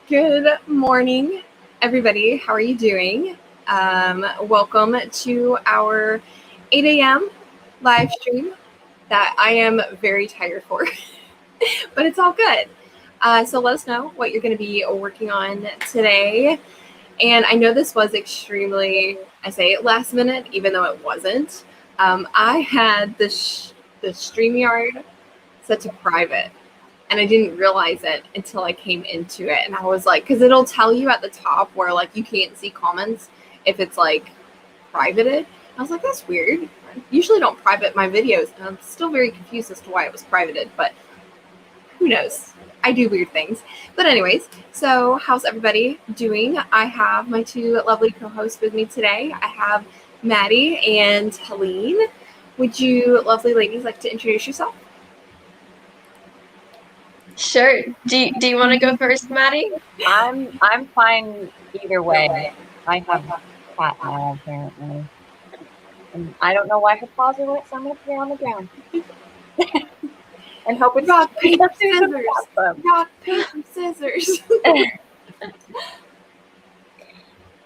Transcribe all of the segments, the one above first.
Good morning, everybody. How are you doing? Welcome to our 8 a.m. live stream that I am very tired for, but it's all good. So let us know what you're going to be working on today. And I know this was extremely, I say it last minute, even though it wasn't. I had the StreamYard set to private. And I didn't realize it until I came into it. And I was like, because it'll tell you at the top where like you can't see comments if it's like privated. I was like, that's weird. I usually don't private my videos. And I'm still very confused as to why it was privated, but who knows? I do weird things. But anyways, so how's everybody doing? I have my two lovely co-hosts with me today. I have Maddie and Helene. Would you lovely ladies like to introduce yourself? Sure. Do you want to go first, Maddie? I'm fine either way. I have cat now apparently, and I don't know why her paws are wet, so I'm gonna put her on the ground and hope it's rock paper scissors. Rock paper scissors.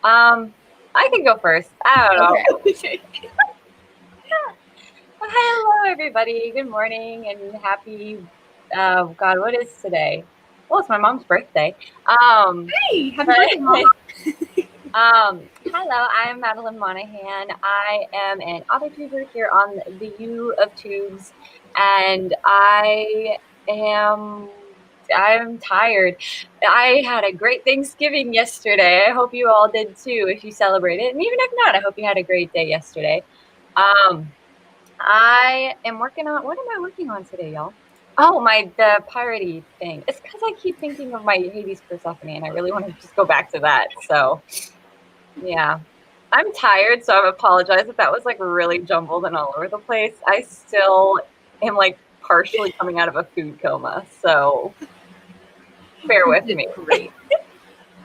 I can go first. I don't know. Okay. Well, hello everybody. Good morning and happy. God, what is today? Well, it's my mom's birthday. Hey, happy birthday, Mama. Hello, I'm Madeline Monaghan. I am an author tuber here on the U of Tubes, and I'm tired. I had a great Thanksgiving yesterday. I hope you all did too if you celebrated, and even if not, I hope you had a great day yesterday. I am working on, what am I working on today, y'all? Oh, the piratey thing. It's because I keep thinking of my Hades Persephone, and I really want to just go back to that. So, yeah. I'm tired, so I apologize if that was like really jumbled and all over the place. I still am like partially coming out of a food coma, so bear with me. Great.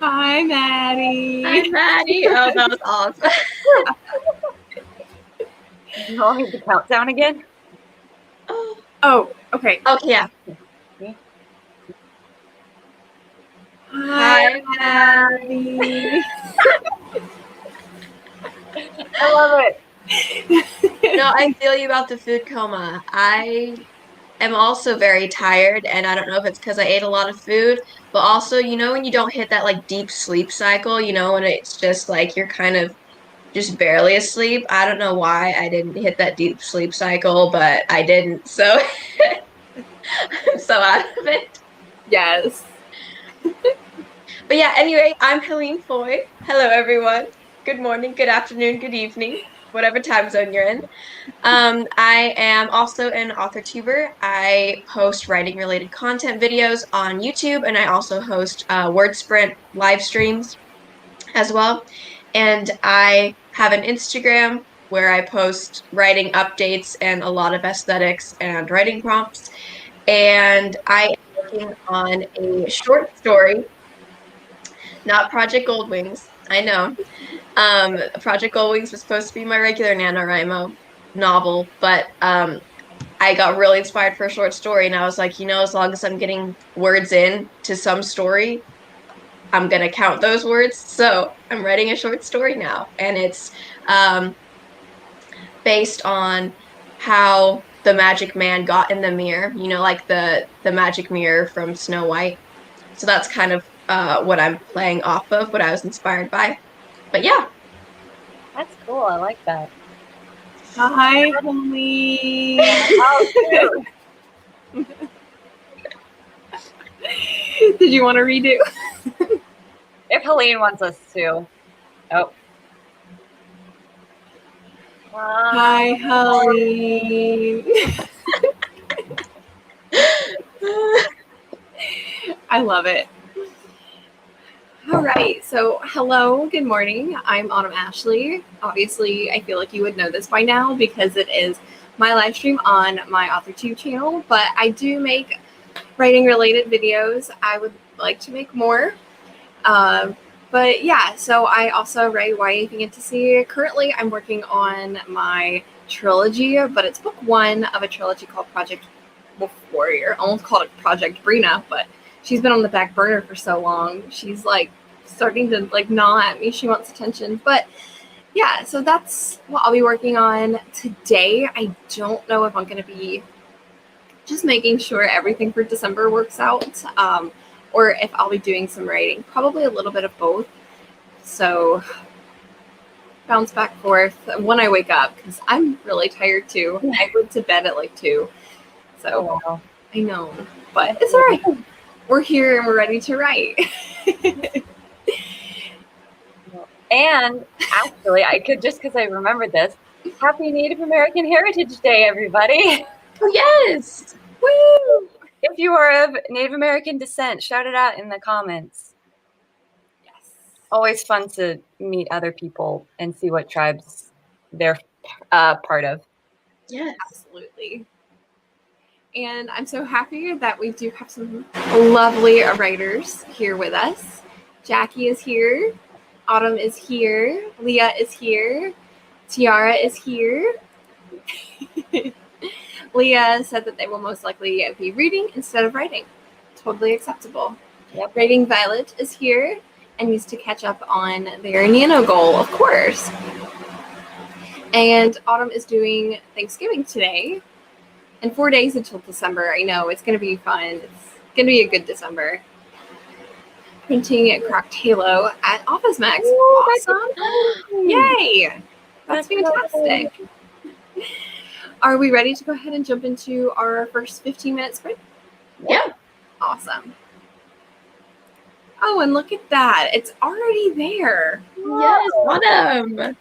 Hi, Maddie. Hi, Maddie. Oh, that was awesome. You all need the countdown again? Oh, okay. Oh, yeah. Hi, Maddie. I love it. No, I feel you about the food coma. I am also very tired, and I don't know if it's because I ate a lot of food, but also, when you don't hit that like deep sleep cycle, when it's just like you're kind of just barely asleep. I don't know why I didn't hit that deep sleep cycle, but I didn't. So I'm so out of it. Yes. But yeah, anyway, I'm Helene Foy. Hello, everyone. Good morning, good afternoon, good evening, whatever time zone you're in. I am also an author tuber. I post writing related content videos on YouTube, and I also host Word Sprint live streams as well. And I have an Instagram where I post writing updates and a lot of aesthetics and writing prompts. And I am working on a short story, not Project Goldwings. I know. Project Goldwings was supposed to be my regular NaNoWRIMO novel, but I got really inspired for a short story, and I was like, as long as I'm getting words in to some story, I'm going to count those words. So I'm writing a short story now, and it's based on how the magic man got in the mirror, like the magic mirror from Snow White. So that's kind of what I'm playing off of, what I was inspired by. But yeah. That's cool. I like that. Hi, Helene. Oh, Did you want to redo? if Helene wants us to. Oh. Hi, Helene. I love it. All right. So, hello. Good morning. I'm Autumn Ashley. Obviously, I feel like you would know this by now because it is my live stream on my AuthorTube channel, but I do make writing related videos. I would like to make more. But yeah, so I also write YA fantasy. Currently, I'm working on my trilogy, but it's book one of a trilogy called Project Wolf Warrior. I almost called it Project Brina, but she's been on the back burner for so long. She's like starting to like gnaw at me. She wants attention. But yeah, so that's what I'll be working on today. I don't know if I'm going to be just making sure everything for December works out, or if I'll be doing some writing. Probably a little bit of both. So bounce back forth when I wake up, because I'm really tired too. I went to bed at like 2. So Oh, wow. I know, but it's all right. We're here and we're ready to write. And actually, I could, just because I remembered this, happy Native American Heritage Day, everybody. Oh, yes. Woo! If you are of Native American descent, shout it out in the comments. Yes. Always fun to meet other people and see what tribes they're part of. Yes. Absolutely. And I'm so happy that we do have some lovely writers here with us. Jackie is here. Autumn is here. Leah is here. Tiara is here. Leah said that they will most likely be reading instead of writing. Totally acceptable. Yep. Rating Violet is here and needs to catch up on their NaNo goal, of course. And Autumn is doing Thanksgiving today. And 4 days until December. I know it's going to be fun. It's going to be a good December. Printing at Cracked Halo at Office Max. Ooh, Awesome. Yay. That's fantastic. Are we ready to go ahead and jump into our first 15-minute sprint? Yeah. Awesome. Oh, and look at that. It's already there. Yes, Autumn.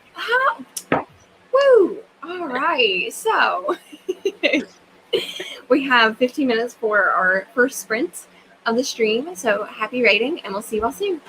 Woo. All right. So we have 15 minutes for our first sprint of the stream. So happy writing, and we'll see you all soon.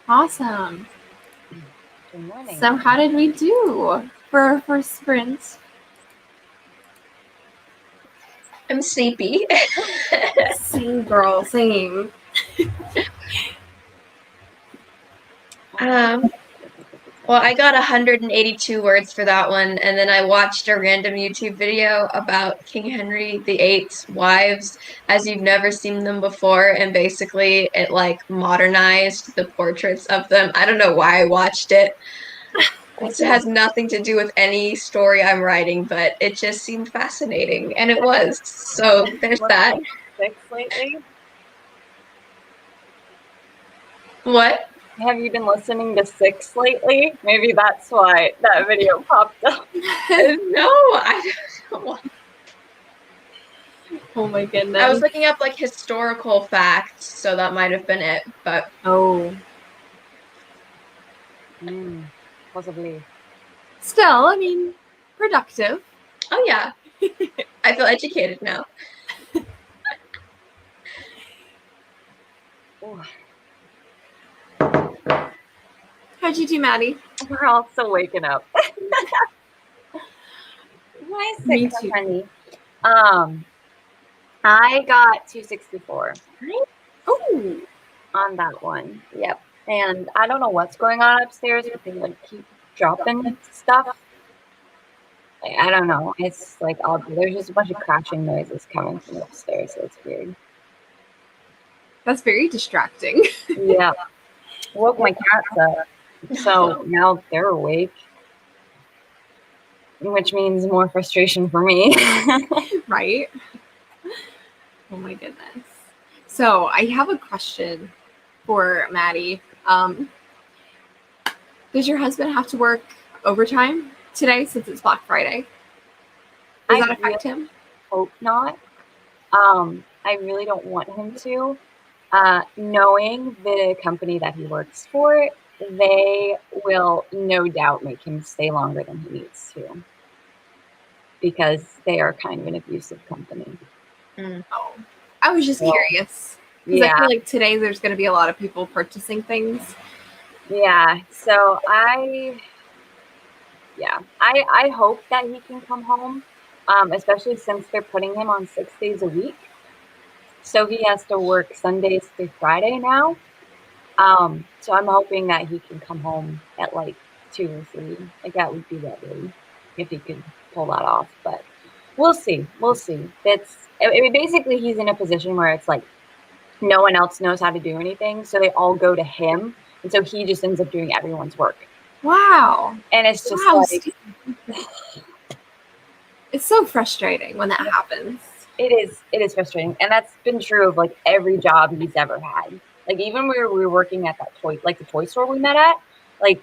Awesome. Good morning. So how did we do for our first sprint? I'm sleepy. Same, girl, same. Well, I got 182 words for that one, and then I watched a random YouTube video about King Henry VIII's wives as you've never seen them before, and basically it like modernized the portraits of them. I don't know why I watched it. It has nothing to do with any story I'm writing, but it just seemed fascinating, and it was. So there's that. 6 lately? What? Have you been listening to 6 lately? Maybe that's why that video popped up. No, I don't know. Oh my goodness. I was looking up like historical facts, so that might have been it, but Oh. Possibly. Still, I mean, productive. oh yeah. I feel educated now. Ooh. How'd you do, Maddie? We're all still waking up. My Me six, too. honey. I got 264. Oh. On that one. Yep. And I don't know what's going on upstairs, but they like keep dropping stuff. I don't know. It's like there's just a bunch of crashing noises coming from upstairs, so it's weird. That's very distracting. Yeah. Woke my cats up. So now they're awake. Which means more frustration for me. Right? Oh my goodness. So I have a question for Maddie. Does your husband have to work overtime today since it's Black Friday? Does that affect him? Hope not. I really don't want him to. Knowing the company that he works for, they will no doubt make him stay longer than he needs to, because they are kind of an abusive company. Oh, I was just curious. Because I feel like today there's going to be a lot of people purchasing things. Yeah, so I hope that he can come home, especially since they're putting him on 6 days a week. So he has to work Sundays through Friday now. So I'm hoping that he can come home at like 2 or 3. Like that would be lovely if he could pull that off. But we'll see. We'll see. Basically he's in a position where it's like no one else knows how to do anything, so they all go to him, and so he just ends up doing everyone's work. Wow. And it's just it's so frustrating when that happens. It is frustrating, and that's been true of like every job he's ever had. Like even when we were working at that the toy store we met at, like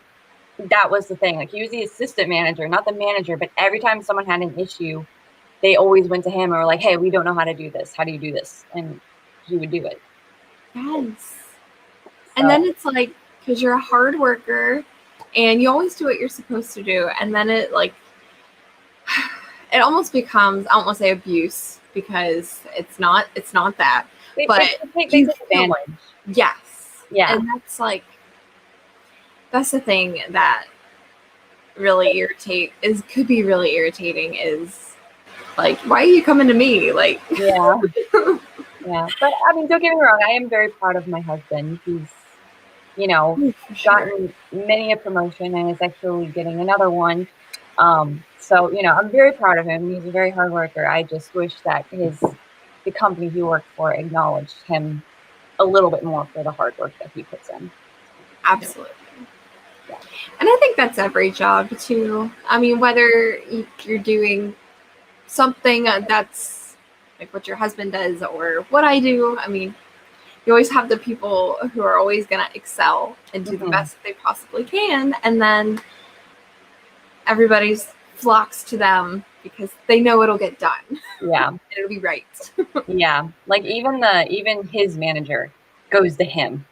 that was the thing. Like he was the assistant manager, not the manager, but every time someone had an issue, they always went to him and were like, "Hey, we don't know how to do this. How do you do this?" And he would do it. Yes. And then it's like, because you're a hard worker and you always do what you're supposed to do, and then it almost becomes, I don't want to say abuse, because it's not that, but they take advantage. Yes. Yeah. And that's the thing that really could be really irritating, is like, why are you coming to me? Like, yeah. Yeah. But I mean, don't get me wrong, I am very proud of my husband. He's, gotten many a promotion and is actually getting another one. So, I'm very proud of him. He's a very hard worker. I just wish that the company he worked for acknowledged him a little bit more for the hard work that he puts in. Absolutely. Yeah. And I think that's every job too. I mean, whether you're doing something that's like what your husband does or what I do, I mean, you always have the people who are always going to excel and do the best that they possibly can. And then everybody flocks to them because they know it'll get done. Yeah. And it'll be right. Yeah. Like even his manager goes to him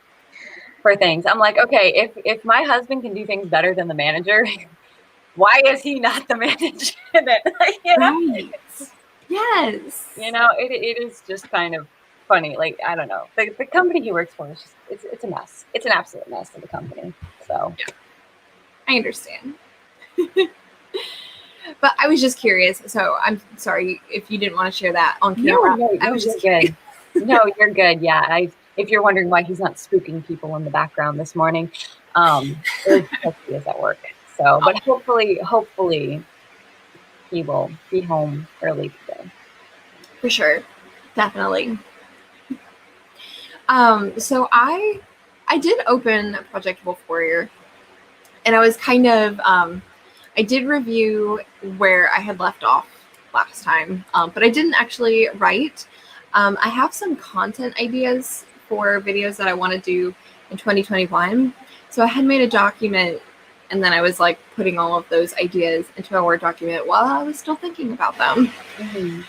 for things. I'm like, okay, if my husband can do things better than the manager, why is he not the manager? Right. Yes. It is just kind of funny. Like, I don't know. The company he works for is just, it's a mess. It's an absolute mess of a company. So I understand. But I was just curious. So I'm sorry if you didn't want to share that on camera. No, I was you're just good. No, you're good. Yeah. If you're wondering why he's not spooking people in the background this morning, he is at work. So, but hopefully he will be home early today. For sure. Definitely. So I did open Project Wolf Warrior, and I was kind of I did review where I had left off last time, but I didn't actually write. I have some content ideas for videos that I want to do in 2021. So I had made a document, and then I was like putting all of those ideas into a Word document while I was still thinking about them. Mm-hmm.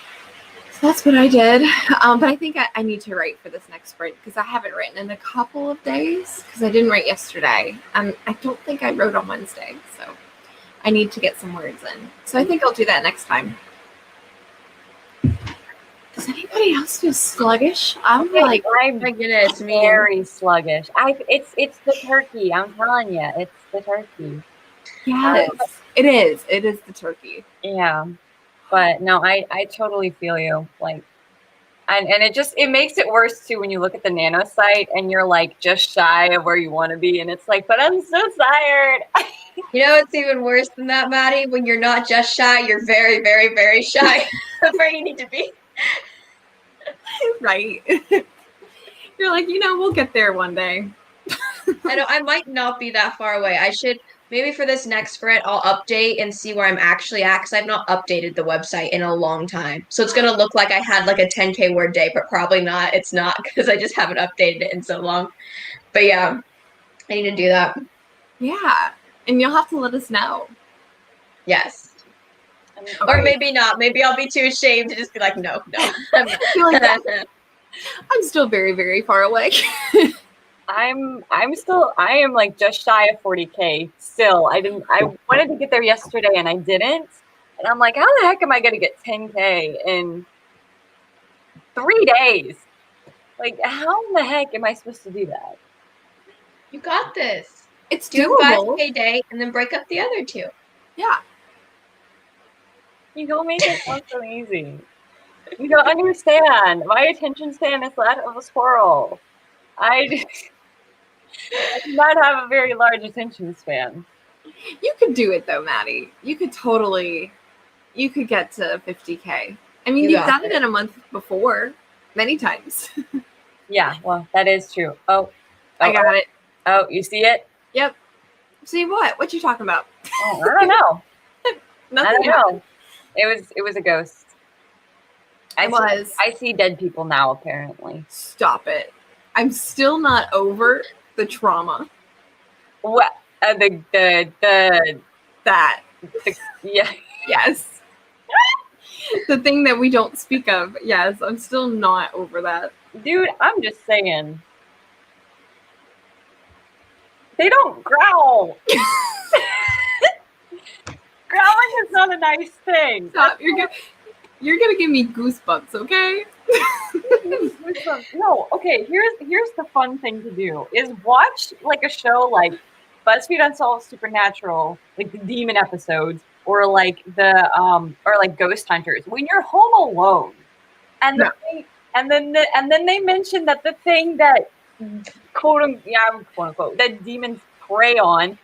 So that's what I did. But I think I need to write for this next sprint because I haven't written in a couple of days because I didn't write yesterday. I don't think I wrote on Wednesday, so I need to get some words in. So I think I'll do that next time. Does anybody else feel sluggish? I'm I get it. It's me. Very sluggish. It's the turkey. I'm telling you, it's the turkey. Yes, it is. It is the turkey. Yeah, but no, I totally feel you. Like, and it makes it worse too when you look at the Nano site and you're like just shy of where you want to be, and it's like, but I'm so tired. You know, it's even worse than that, Maddie. When you're not just shy, you're very, very, very shy of where you need to be. Right. You're like, we'll get there one day. I know I might not be that far away. I should maybe for this next sprint, I'll update and see where I'm actually at because I've not updated the website in a long time. So it's gonna look like I had like a 10K word day, but probably not. It's not because I just haven't updated it in so long. But yeah, I need to do that. Yeah, and you'll have to let us know. Yes. Okay. Or maybe not. Maybe I'll be too ashamed to just be like, no. I'm not. I'm still very, very far away. I am like just shy of 40K still. I wanted to get there yesterday and I didn't. And I'm like, how the heck am I going to get 10K in 3 days? Like, how in the heck am I supposed to do that? You got this. It's do doable. 5K day and then break up the other 2. Yeah. You don't make it sound so easy. You don't understand. My attention span is that of a squirrel. I do not have a very large attention span. You could do it though, Maddie. You could get to 50K. I mean, you've done it in a month before, many times. Yeah, well, that is true. Oh, I got it. Oh, you see it? Yep. See what? What you talking about? Oh, I don't know. Nothing. I don't know. It was a ghost. I see dead people now, apparently. Stop it. I'm still not over the trauma. What? Yeah. Yes. The thing that we don't speak of. Yes, I'm still not over that. Dude, I'm just saying. They don't growl. Growling is not a nice thing. Stop. You're gonna give me goosebumps, okay? No, okay, here's the fun thing to do is watch like a show like BuzzFeed Unsolved Supernatural, like the demon episodes, or like or like Ghost Hunters when you're home alone, and then they mention that the thing that quote unquote that demons prey on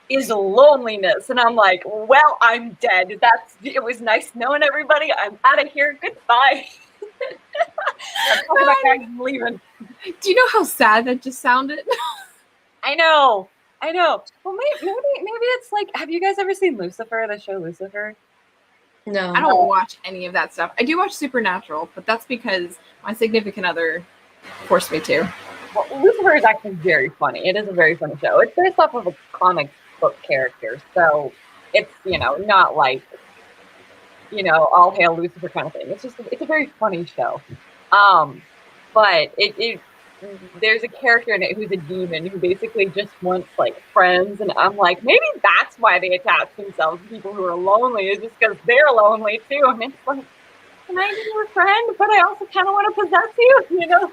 is loneliness, and I'm like, well, I'm dead. It was nice knowing everybody. I'm out of here. Goodbye. I'm leaving. Do you know how sad that just sounded? I know. Well, maybe it's like, have you guys ever seen Lucifer, the show Lucifer? No. I don't watch any of that stuff. I do watch Supernatural, but that's because my significant other forced me to. Well, Lucifer is actually very funny. It is a very funny show. It's based off of a comic book character, so it's, not like, all hail Lucifer kind of thing. It's a very funny show. But there's a character in it who's a demon who basically just wants like friends, and I'm like, maybe that's why they attach themselves to people who are lonely, is just because they're lonely too. And it's like, can I be your friend? But I also kind of want to possess you, you know?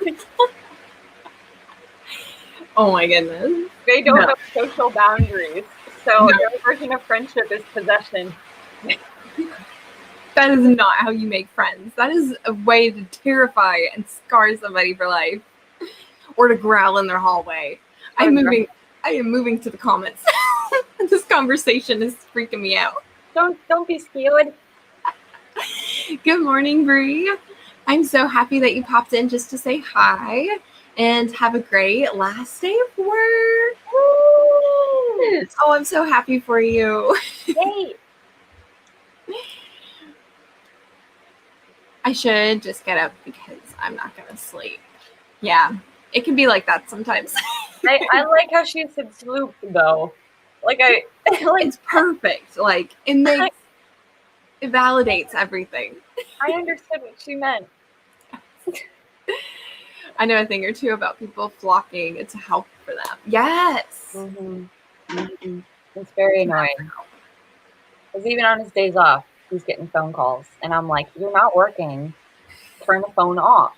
Oh my goodness. They don't No. know social boundaries. So No. their version of friendship is possession. That is not how you make friends. That is a way to terrify and scar somebody for life. Or to growl in their hallway. I am moving to the comments. This conversation is freaking me out. Don't be scared. Good morning, Bree. I'm so happy that you popped in just to say hi and have a great last day of work. Yes. Oh, I'm so happy for you. Yay. I should just get up because I'm not going to sleep. Yeah, it can be like that sometimes. I like how she said sloop though. Like It's perfect. Like it validates everything. I understood what she meant. I know a thing or two about people flocking to help for them. Yes. Mm-hmm. Mm-hmm. It's very annoying. Because even on his days off, he's getting phone calls. And I'm like, you're not working. Turn the phone off.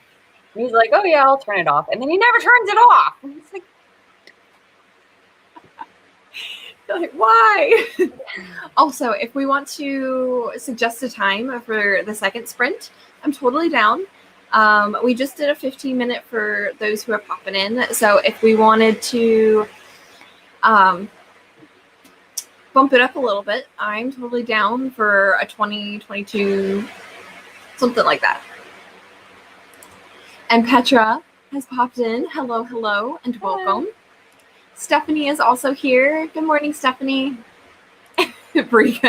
And he's like, oh yeah, I'll turn it off. And then he never turns it off. And it's like, Like, why? Also, if we want to suggest a time for the second sprint, I'm totally down. We just did a 15-minute for those who are popping in. So if we wanted to bump it up a little bit, I'm totally down for a 20, 22, something like that. And Petra has popped in. Hello, hello, and welcome. Stephanie is also here. Good morning, Stephanie. Brie.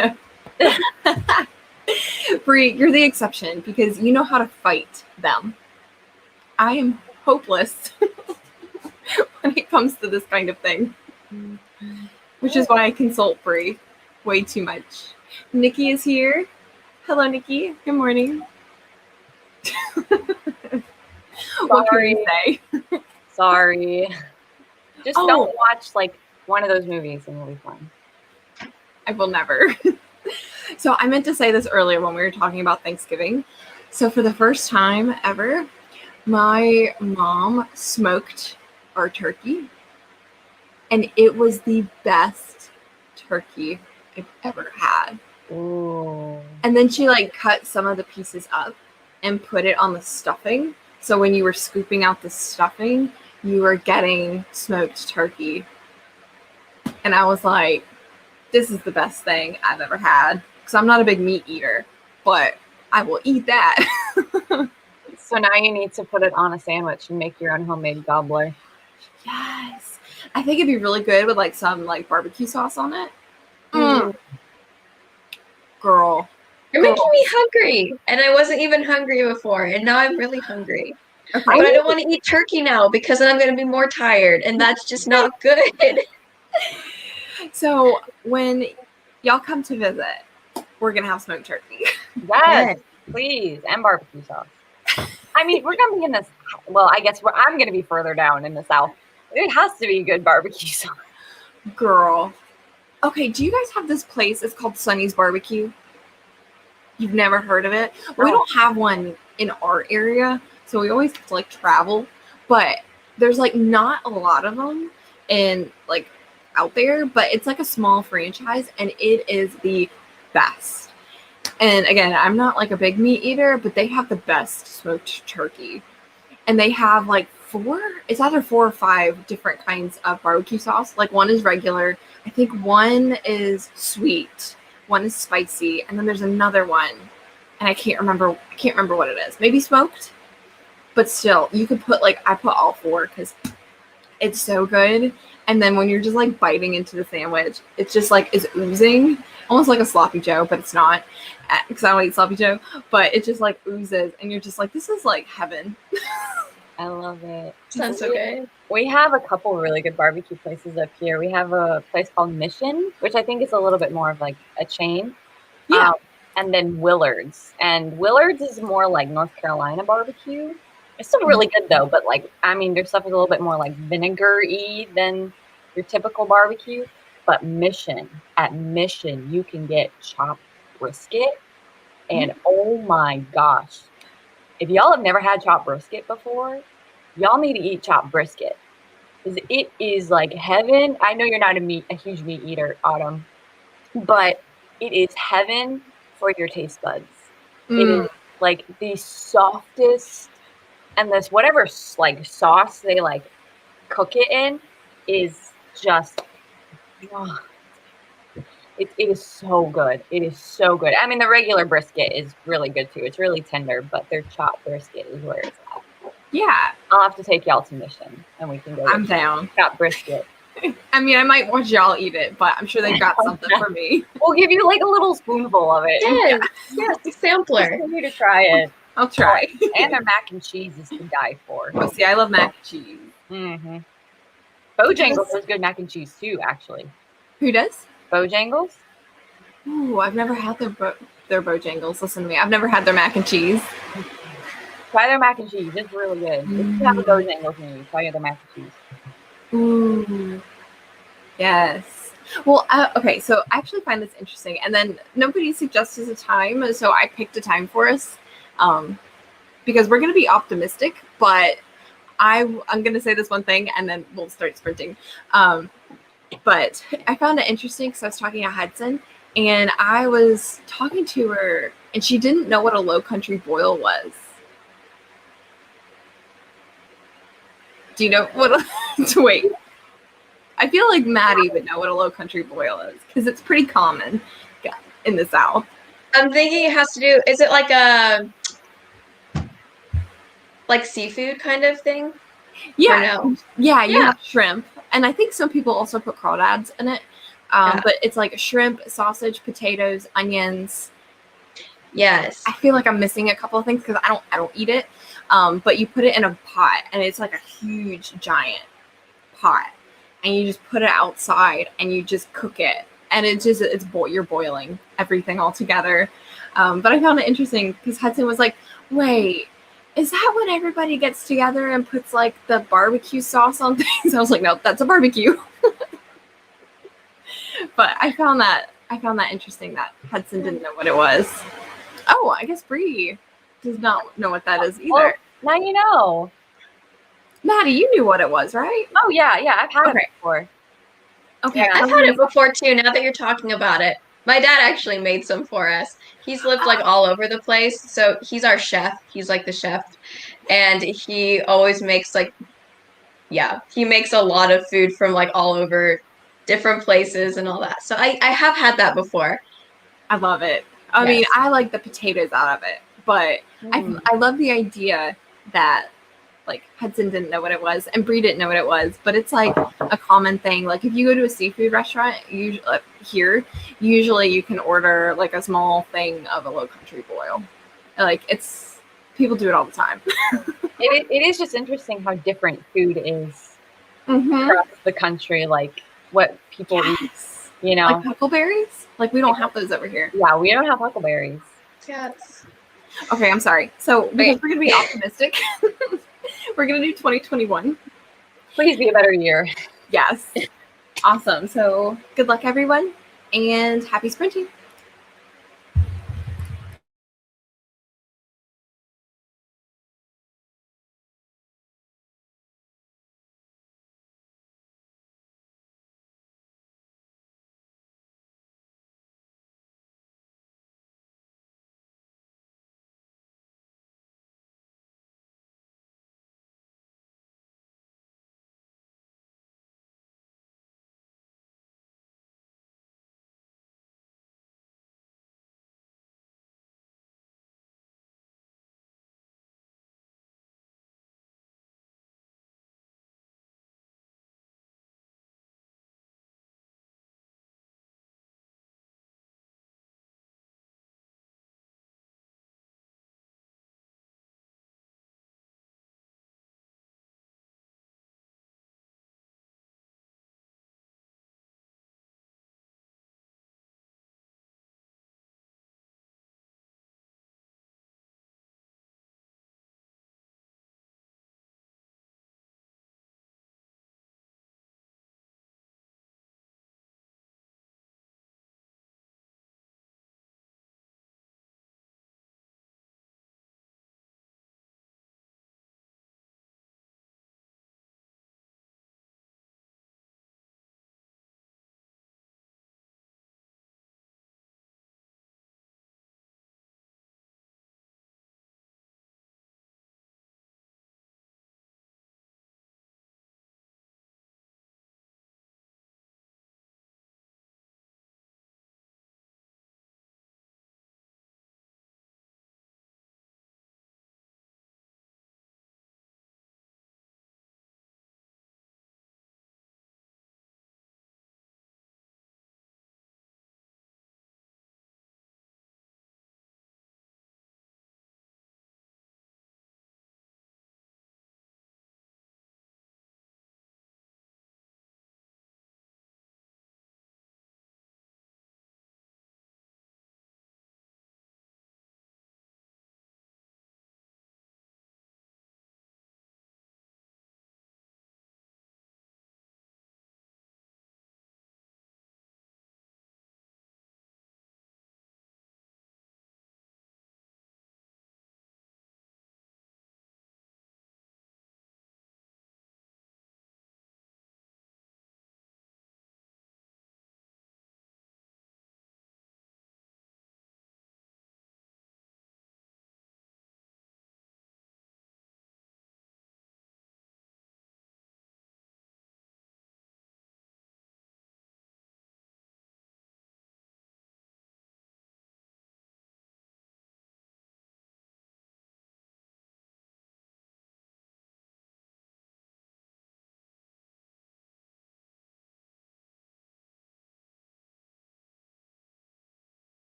Brie, you're the exception because you know how to fight them. I am hopeless when it comes to this kind of thing, which is why I consult Brie way too much. Nikki is here. Hello, Nikki. Good morning. What can we say? sorry. Just don't watch like one of those movies and it'll be fun. I will never. So I meant to say this earlier when we were talking about Thanksgiving. So for the first time ever, my mom smoked our turkey, and it was the best turkey I've ever had. Ooh. And then she like cut some of the pieces up and put it on the stuffing. So when you were scooping out the stuffing, you were getting smoked turkey. And I was like, this is the best thing I've ever had. Because I'm not a big meat eater, but I will eat that. So now you need to put it on a sandwich and make your own homemade gobbler. Yes. I think it'd be really good with like some like barbecue sauce on it. Girl. You're making me hungry. And I wasn't even hungry before. And now I'm really hungry. Okay. But I don't want to eat turkey now because then I'm going to be more tired. And that's just not good. So when y'all come to visit, we're going to have smoked turkey. Yes, please. And barbecue sauce. I mean, we're going to be in this, well, I guess I'm going to be further down in the South. It has to be good barbecue sauce. Girl. Okay, do you guys have this place? It's called Sonny's Barbecue. You've never heard of it? No. We don't have one in our area, so we always have to like travel. But there's like not a lot of them in like out there, but it's like a small franchise and it is the best. And again, I'm not like a big meat eater, but they have the best smoked turkey. And they have like it's either 4 or 5 different kinds of barbecue sauce. Like one is regular. I think one is sweet, one is spicy, and then there's another one. And I can't remember what it is. Maybe smoked. But still, you could put like, I put all 4 because it's so good. And then when you're just like biting into the sandwich, it's just like is oozing, almost like a sloppy Joe, but it's not because I don't eat sloppy Joe. But it just like oozes, and you're just like, this is like heaven. I love it. Sounds so good. We have a couple really good barbecue places up here. We have a place called Mission, which I think is a little bit more of like a chain. Yeah. And then Willard's. And Willard's is more like North Carolina barbecue. It's still really good though, but like, I mean, their stuff is a little bit more like vinegar-y than your typical barbecue. But at Mission, you can get chopped brisket. And oh my gosh, if y'all have never had chopped brisket before, y'all need to eat chopped brisket. Because it is like heaven. I know you're not a huge meat eater, Autumn, but it is heaven for your taste buds. It is like the softest, and this whatever like sauce they like cook it in is just, oh, it is so good. It is so good. I mean, the regular brisket is really good too. It's really tender, but their chopped brisket is where it's at. Yeah. I'll have to take y'all to Mission, and we can go. I'm down. Chopped brisket. I mean, I might watch y'all eat it, but I'm sure they've got something for me. We'll give you like a little spoonful of it. Yes, a sampler. You need to try it. I'll try. And their mac and cheese is to die for. Oh, see, I love mac and cheese. Mm-hmm. Bojangles does good mac and cheese too, actually. Who does? Bojangles? Ooh, I've never had their Bojangles. Listen to me. I've never had their mac and cheese. Try their mac and cheese. It's really good. If you have a Bojangles near you, try their mac and cheese. Ooh. Yes. Well, okay, so I actually find this interesting. And then nobody suggested a time, so I picked a time for us because we're going to be optimistic, but I'm going to say this one thing and then we'll start sprinting. But I found it interesting because I was talking to Hudson and I was talking to her and she didn't know what a low country boil was. Do you know what? Wait. I feel like Maddie would know what a low country boil is because it's pretty common in the South. I'm thinking it has to do, is it like a seafood kind of thing? Yeah. No? Yeah, you have shrimp. And I think some people also put crawdads in it. But it's like shrimp, sausage, potatoes, onions. Yes. I feel like I'm missing a couple of things because I don't eat it. But you put it in a pot and it's like a huge giant pot. And you just put it outside and you just cook it. And you're boiling everything all together. But I found it interesting because Hudson was like, wait, is that when everybody gets together and puts like the barbecue sauce on things? I was like, no, that's a barbecue. But I found that interesting that Hudson didn't know what it was. Oh, I guess Bree does not know what that is either. Well, now you know. Maddie, you knew what it was, right? Oh yeah, I've had it before. Okay, yeah, I've had it before too. Now that you're talking about it, my dad actually made some for us. He's lived like all over the place, so he's our chef. He's like the chef, and he always makes he makes a lot of food from like all over different places and all that. So I have had that before. I love it. I mean, I like the potatoes out of it, but I love the idea that like Hudson didn't know what it was and Bree didn't know what it was, but it's like a common thing. Like if you go to a seafood restaurant, usually you can order like a small thing of a low country boil. Like people do it all the time. It is just interesting how different food is across the country. Like what people eat, you know, like huckleberries. Like we don't have those over here. Yeah, we don't have huckleberries. Yes. Okay, I'm sorry. So because we're gonna be optimistic. We're going to do 2021. Please be a better year. Yes. Awesome. So good luck, everyone, and happy sprinting.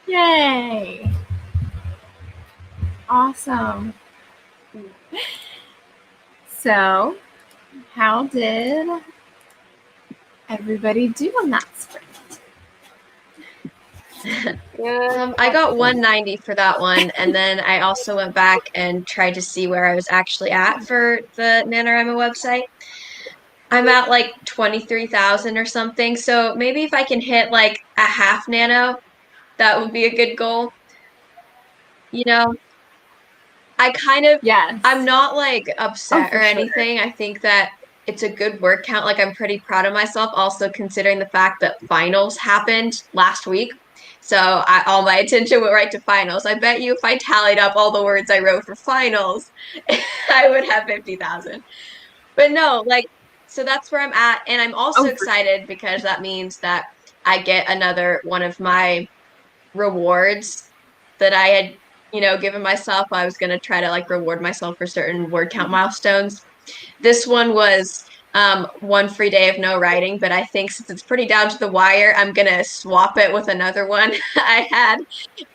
Yay. Awesome. So, how did everybody do on that sprint? I got 190 for that one, and then I also went back and tried to see where I was actually at for the NaNoWRIMO website. I'm at like 23,000 or something, so maybe if I can hit like a half nano, that would be a good goal. You know, Yes. I'm not like upset for or sure. anything. I think that it's a good word count. Like I'm pretty proud of myself, also considering the fact that finals happened last week. So all my attention went right to finals. I bet you if I tallied up all the words I wrote for finals, I would have 50,000. But no, like, so that's where I'm at. And I'm also for excited because that means that I get another one of my rewards that I had, given myself. I was going to try to like reward myself for certain word count milestones. This one was one free day of no writing, but I think since it's pretty down to the wire, I'm going to swap it with another one I had,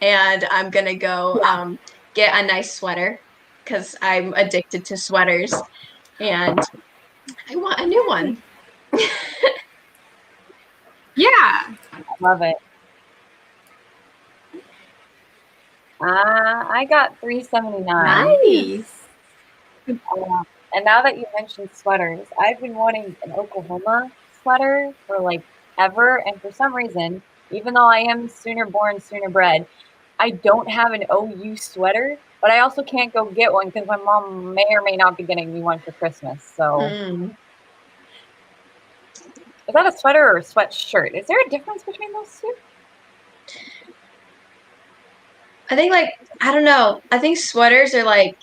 and I'm going to go get a nice sweater because I'm addicted to sweaters, and I want a new one. Yeah. I love it. I got 379. Nice. And now that you mentioned sweaters, I've been wanting an Oklahoma sweater for like ever. And for some reason, even though I am sooner born, sooner bred, I don't have an OU sweater, but I also can't go get one because my mom may or may not be getting me one for Christmas. So is that a sweater or a sweatshirt? Is there a difference between those two? I think I don't know. I think sweaters are like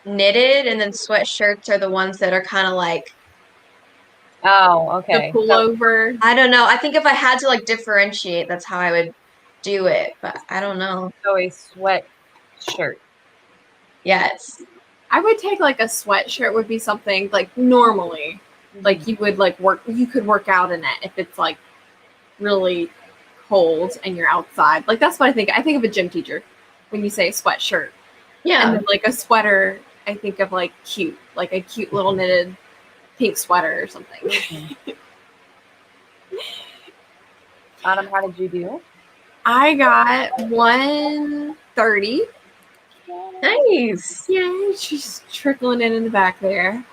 knitted, and then sweatshirts are the ones that are kind of like, oh, okay. The pullover. I don't know. I think if I had to like differentiate, that's how I would do it, but I don't know. So a sweatshirt. Yes. I would take like a sweatshirt would be something like normally, like you would like you could work out in it if it's like really cold and you're outside. Like that's what I think. I think of a gym teacher when you say sweatshirt. Yeah. And then like a sweater, I think of like cute, like a cute little knitted pink sweater or something. Autumn, how did you do? I got 130. Nice. Yeah, she's trickling in the back there.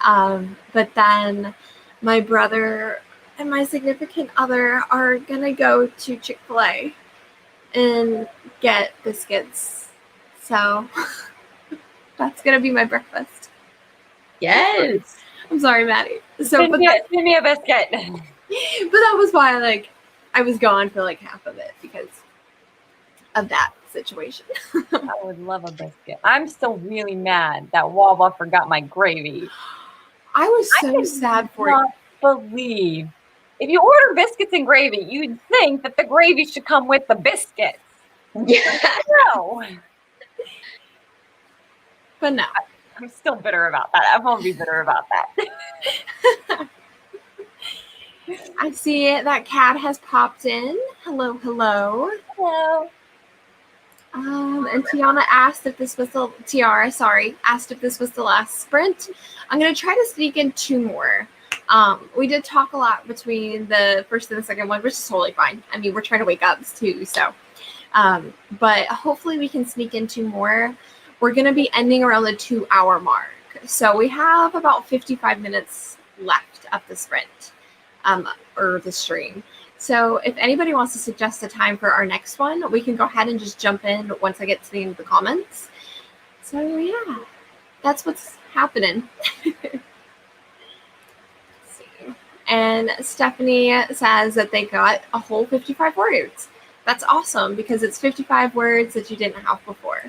But then my brother and my significant other are gonna go to Chick-fil-A and get biscuits. So that's gonna be my breakfast. Yes. I'm sorry, Maddie. So, Send me a biscuit. But that was why, I was gone for half of it because of that situation. I would love a biscuit. I'm still really mad that Wawa forgot my gravy. I was so sad for it. I cannot believe if you order biscuits and gravy, you'd think that the gravy should come with the biscuits. Yeah. No. But no. I'm still bitter about that. I won't be bitter about that. I see that Cat has popped in. Hello, hello. Hello. And Tiana asked if this was the asked if this was the last sprint. I'm gonna try to sneak in 2 more. We did talk a lot between the first and the second one, which is totally fine. I mean, we're trying to wake up too, so. But hopefully we can sneak in 2 more. We're gonna be ending around the 2-hour mark, so we have about 55 minutes left of the sprint, or the stream. So if anybody wants to suggest a time for our next one, we can go ahead and just jump in once I get to the end of the comments. So yeah, that's what's happening. Let's see. And Stephanie says that they got a whole 55 words. That's awesome because it's 55 words that you didn't have before.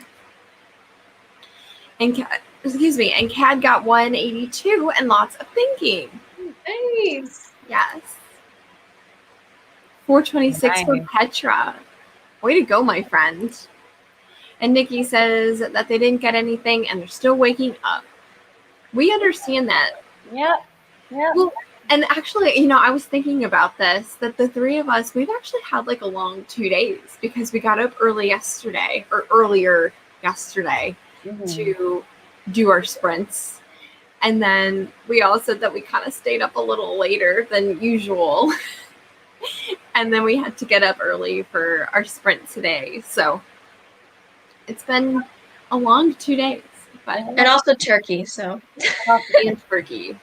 And Cad got 182 and lots of thinking. Nice. Yes. 426 for Petra. Way to go, my friend. And Nikki says that they didn't get anything and they're still waking up. We understand that. Yep. Well, And actually, I was thinking about this, that the three of us, we've actually had like a long 2 days because we got up earlier yesterday to do our sprints. And then we all said that we kind of stayed up a little later than usual. And then we had to get up early for our sprint today. So it's been a long 2 days. But And also turkey, so. and turkey,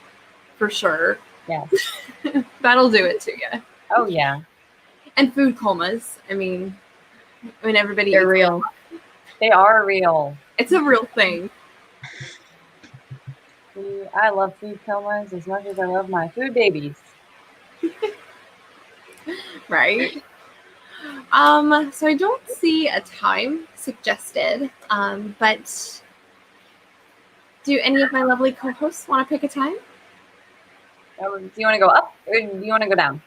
for sure. Yes. That'll do it to you. Oh, yeah. And food comas. I mean, everybody They're eats real. They are real. It's a real thing. I love food comas as much as I love my food babies. Right? So I don't see a time suggested, but do any of my lovely co-hosts want to pick a time? Do you want to go up or do you want to go down?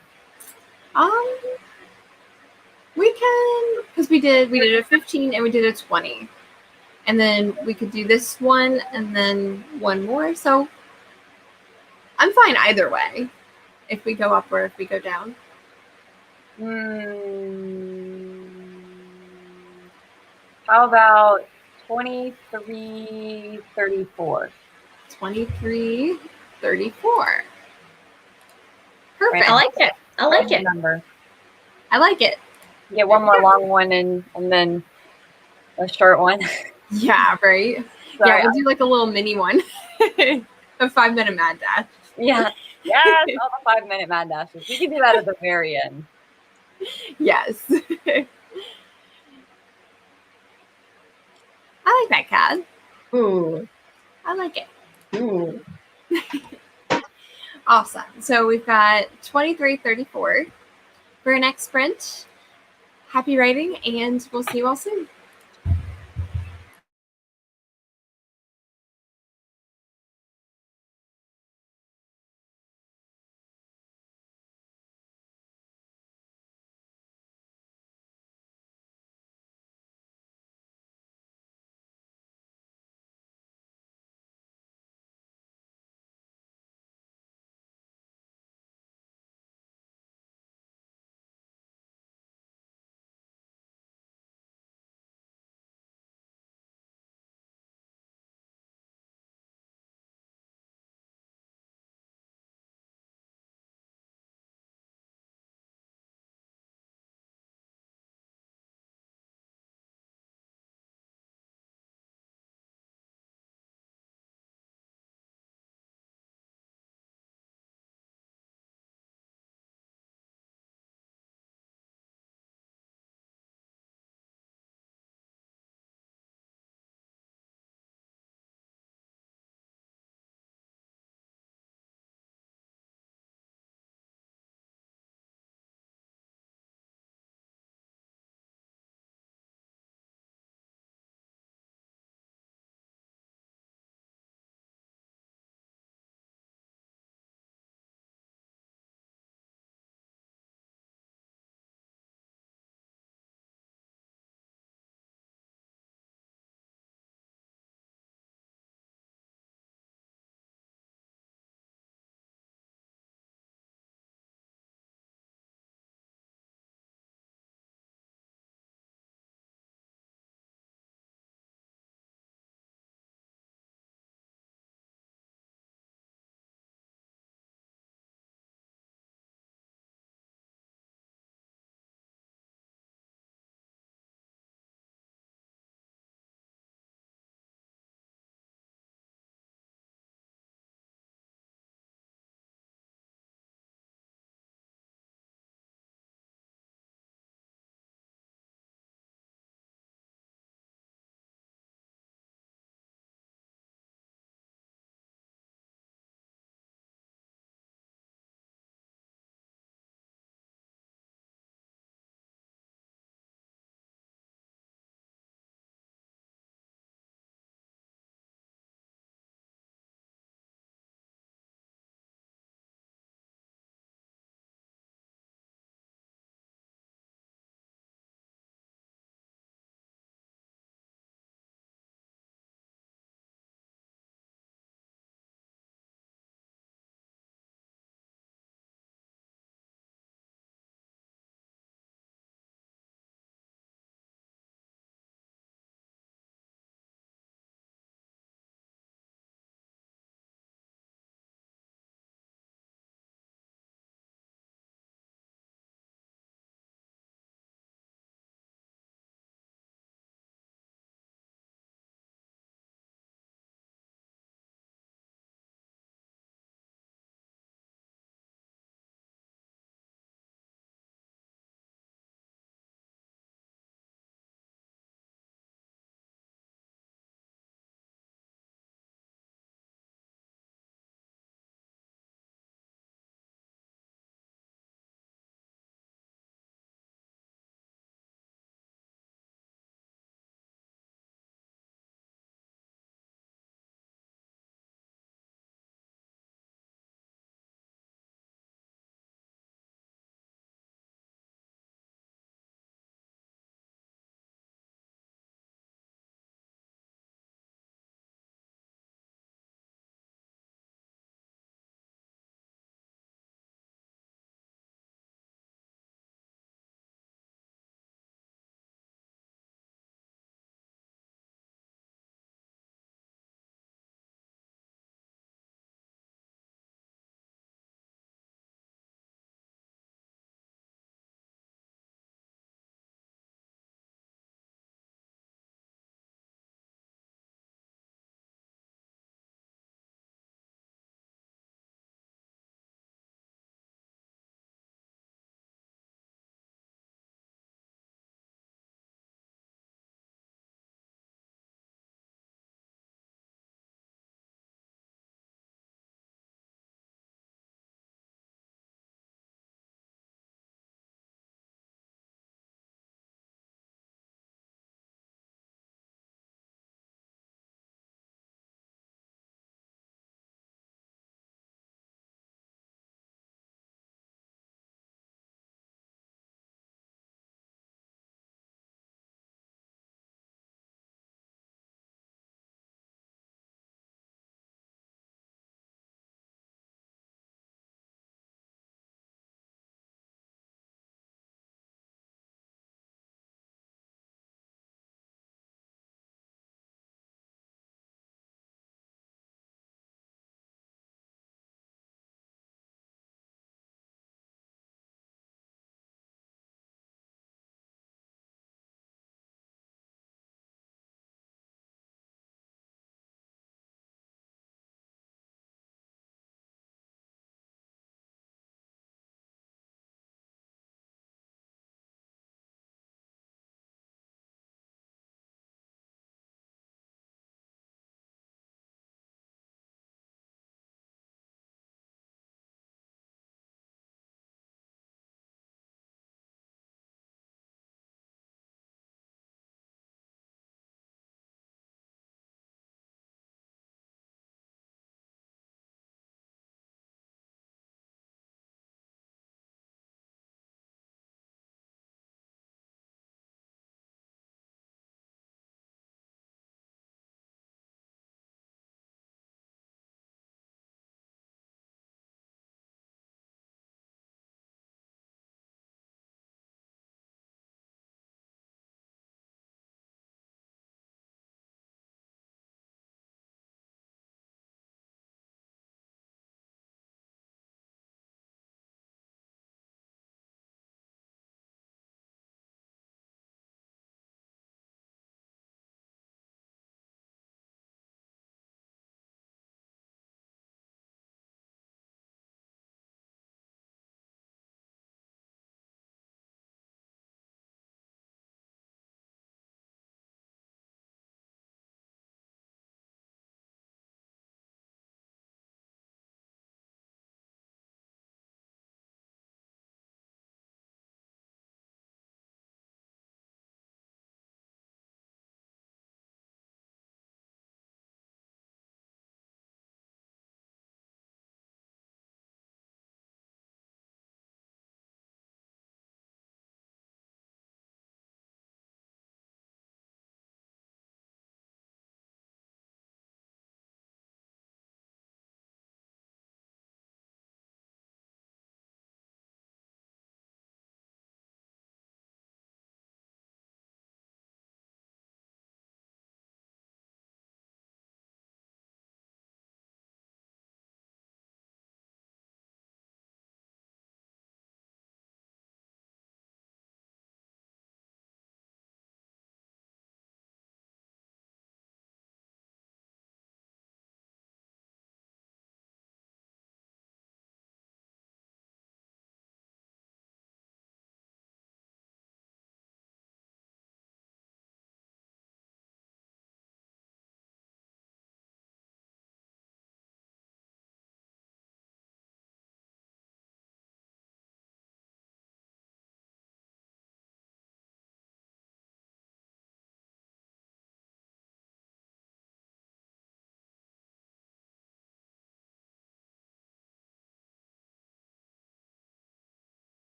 We can, because we did a 15 and we did a 20. And then we could do this one and then one more. So I'm fine either way, if we go up or if we go down. How about 23:34? 23:34. Perfect. I like it. I like it. Number. I like it. Get one more long one and then a short one. Yeah, right. Sorry, Yeah, we'll do like a little mini one. A 5-minute mad dash. Yeah. Yes, all the 5-minute mad dashes. We can do that at the very end. Yes. I like that, Kat. Ooh. I like it. Ooh. Awesome. So we've got 23:34 for our next sprint. Happy writing, and we'll see you all soon.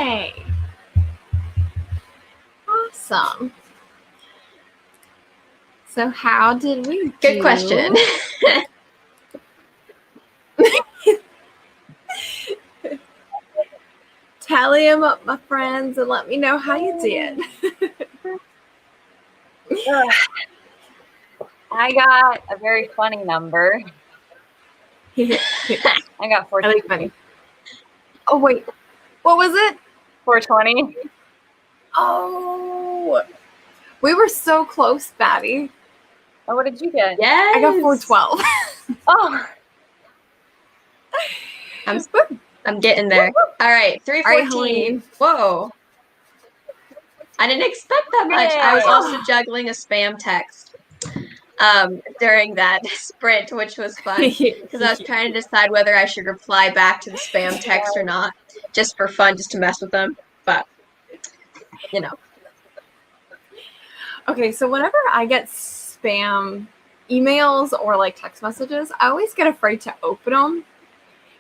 Yay! Awesome. So how did we do? Good question. Tally them up, my friends, and let me know how you did. I got a very funny number. I got 420. I like funny. Oh, wait. What was it? 420. Oh. We were so close, Batty. Oh, what did you get? Yes. I got 412. Oh. I'm getting there. All right, 314. Helene. Whoa. I didn't expect that much. I was also juggling a spam text during that sprint, which was fun because I was trying to decide whether I should reply back to the spam text or not, just for fun, just to mess with them. But, you know. Okay, so whenever I get spam emails or like text messages, I always get afraid to open them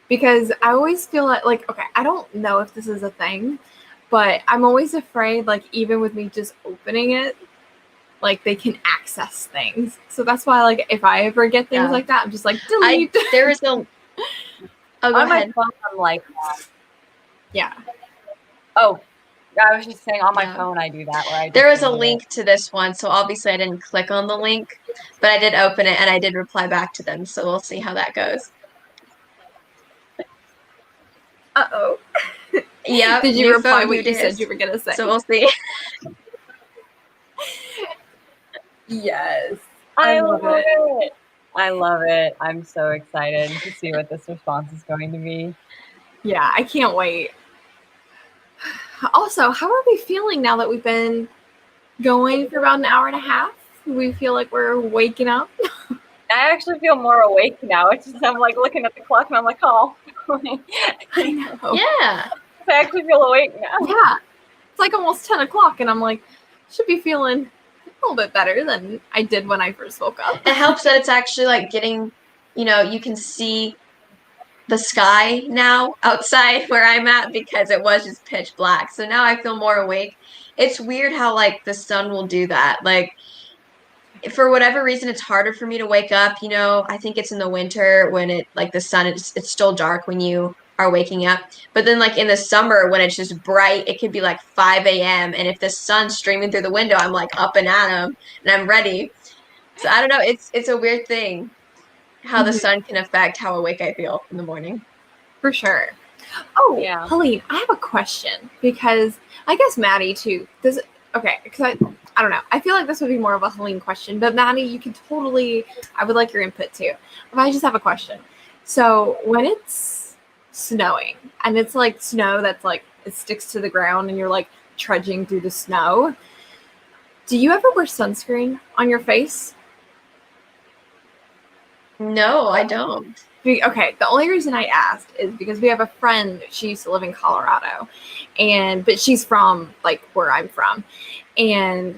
because I always feel like okay, I don't know if this is a thing, but I'm always afraid, like, even with me just opening it, like, they can access things. So that's why, like, if I ever get things like that, I'm just like, delete. There is a... Oh, go on ahead. My phone, I'm like that. Yeah. Oh, I was just saying on my phone I do that. Where there was a link to this one, so obviously I didn't click on the link, but I did open it and I did reply back to them, so we'll see how that goes. Uh-oh. Yeah. Did you reply what you said you were going to say? So we'll see. Yes. I love it. I love it. I'm so excited to see what this response is going to be. Yeah, I can't wait. Also, how are we feeling now that we've been going for about an hour and a half? We feel like we're waking up. I actually feel more awake now. It's just I'm like looking at the clock and I'm like, oh. I know. Yeah. I actually feel awake now. Yeah. It's like almost 10 o'clock and I'm like, should be feeling a little bit better than I did when I first woke up. It helps that it's actually like getting, you can see the sky now outside where I'm at because it was just pitch black. So now I feel more awake. It's weird how like the sun will do that. Like for whatever reason, it's harder for me to wake up. I think it's in the winter when the sun, it's still dark when you are waking up. But then like in the summer when it's just bright, it could be like 5 a.m. And if the sun's streaming through the window, I'm like up and at 'em and I'm ready. So I don't know. It's a weird thing how the sun can affect how awake I feel in the morning. For sure. Oh, yeah. Helene, I have a question because I guess Maddie too. Because I don't know. I feel like this would be more of a Helene question, but Maddie, you can totally, I would like your input too. But I just have a question. So when it's snowing and it's like snow that's like, it sticks to the ground and you're like trudging through the snow, do you ever wear sunscreen on your face? No, I don't. Okay, the only reason I asked is because we have a friend, she used to live in Colorado, but she's from like where I'm from.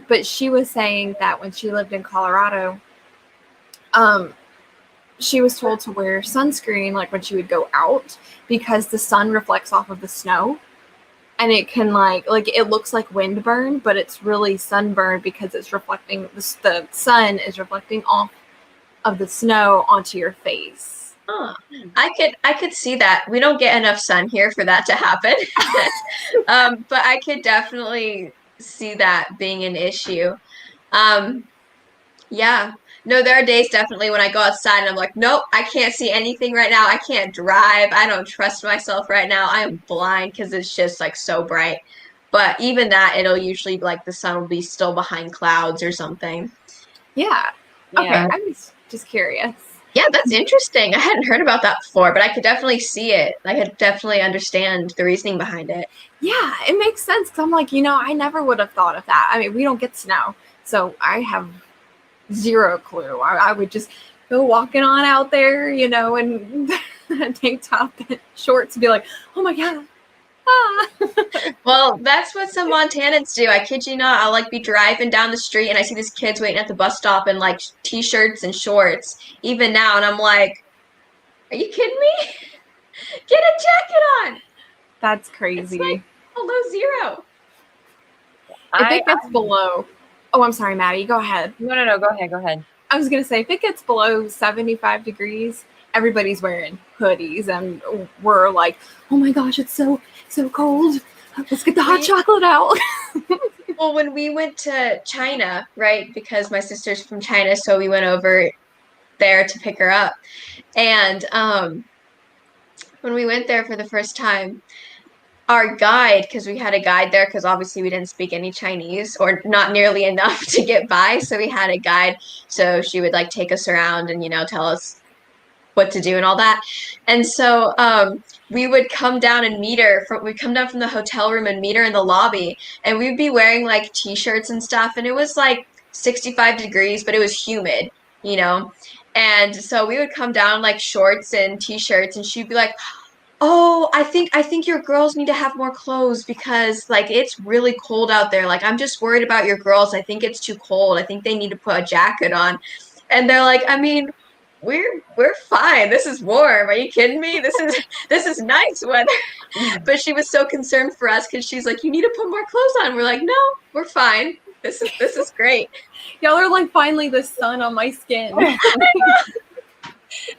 But she was saying that when she lived in Colorado, she was told to wear sunscreen like when she would go out because the sun reflects off of the snow. And it can like it looks like windburn, but it's really sunburn because it's reflecting, the sun is reflecting off of the snow onto your face. Oh, I could see that. We don't get enough sun here for that to happen. But I could definitely see that being an issue. Yeah. No, there are days definitely when I go outside and I'm like, nope, I can't see anything right now. I can't drive. I don't trust myself right now. I am blind because it's just like so bright. But even that, it'll usually like the sun will be still behind clouds or something. Yeah. Okay. I was just curious. Yeah, that's interesting. I hadn't heard about that before, but I could definitely see it. I could definitely understand the reasoning behind it. Yeah, it makes sense because I'm like, I never would have thought of that. I mean, we don't get snow, so I have zero clue. I would just go walking on out there, and tank top and shorts and be like, oh my God. Ah. Well, that's what some Montanans do. I kid you not. I'll like be driving down the street and I see these kids waiting at the bus stop in like t-shirts and shorts, even now, and I'm like, are you kidding me? Get a jacket on. That's crazy. It's like below 0. If it gets below, oh, I'm sorry, Maddie, go ahead. No, go ahead. I was going to say, if it gets below 75 degrees, everybody's wearing hoodies and we're like, oh my gosh, it's so cold. Let's get the hot chocolate out. Well, when we went to China, right, because my sister's from China, so we went over there to pick her up. And when we went there for the first time, our guide, because we had a guide there, because obviously we didn't speak any Chinese or not nearly enough to get by. So we had a guide. So she would like take us around and, tell us what to do and all that. And so we would come down and meet her. We'd come down from the hotel room and meet her in the lobby. And we'd be wearing like t-shirts and stuff. And it was like 65 degrees, but it was humid, And so we would come down like shorts and t-shirts, and she'd be like, oh, I think your girls need to have more clothes because like it's really cold out there. Like I'm just worried about your girls. I think it's too cold. I think they need to put a jacket on. And they're like, I mean, we're fine. This is warm. Are you kidding me? This is nice weather. But she was so concerned for us because she's like, you need to put more clothes on. We're like, no, we're fine. This is great. Y'all are like finally the sun on my skin.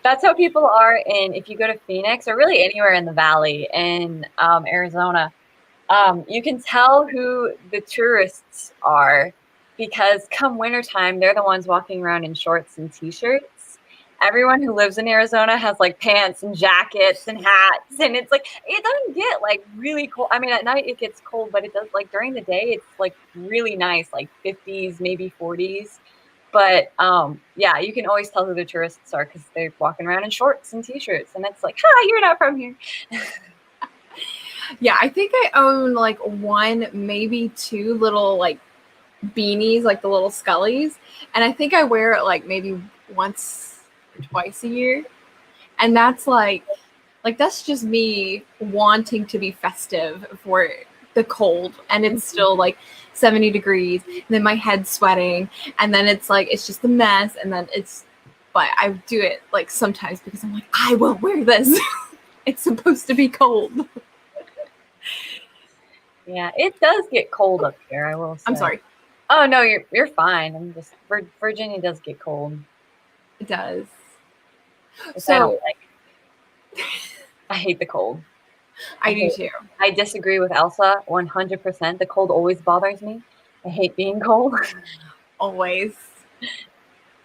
That's how people are if you go to Phoenix or really anywhere in the valley in Arizona, you can tell who the tourists are because come wintertime, they're the ones walking around in shorts and t-shirts. Everyone who lives in Arizona has like pants and jackets and hats, and it's like it doesn't get like really cold. I mean, at night it gets cold, but it does like during the day it's like really nice, like 50s, maybe 40s. But yeah, you can always tell who the tourists are because they're walking around in shorts and t-shirts, and it's like, ha, you're not from here. Yeah, I think I own like one, maybe two little like beanies, like the little Scullies, and I think I wear it like maybe once or twice a year, and that's like that's just me wanting to be festive for the cold, and it's still like 70 degrees, and then my head's sweating, and then it's like it's just a mess, and then but I do it like sometimes because I'm like, I won't wear this. It's supposed to be cold. Yeah, it does get cold up here, I will say. I'm sorry. Oh no, you're fine. I'm just Virginia does get cold. It does. So I hate the cold. I do too. I disagree with Elsa 100%. The cold always bothers me. I hate being cold. Always.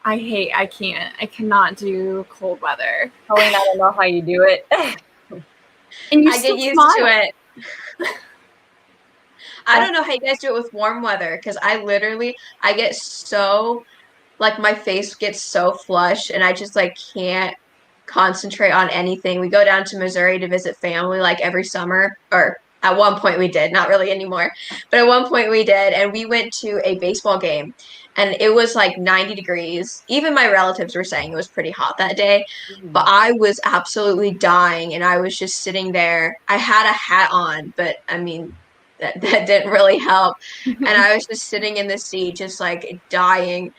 I cannot do cold weather. Helene, I don't know how you do it. And I get used to it. I don't know how you guys do it with warm weather because I get so, like my face gets so flushed and I just like can't concentrate on anything. We go down to Missouri to visit family like every summer, or at one point we did, not really anymore, but at one point we did, and we went to a baseball game and it was like 90 degrees. Even my relatives were saying it was pretty hot that day, but I was absolutely dying and I was just sitting there. I had a hat on, but I mean, that didn't really help. And I was just sitting in the seat, just like dying.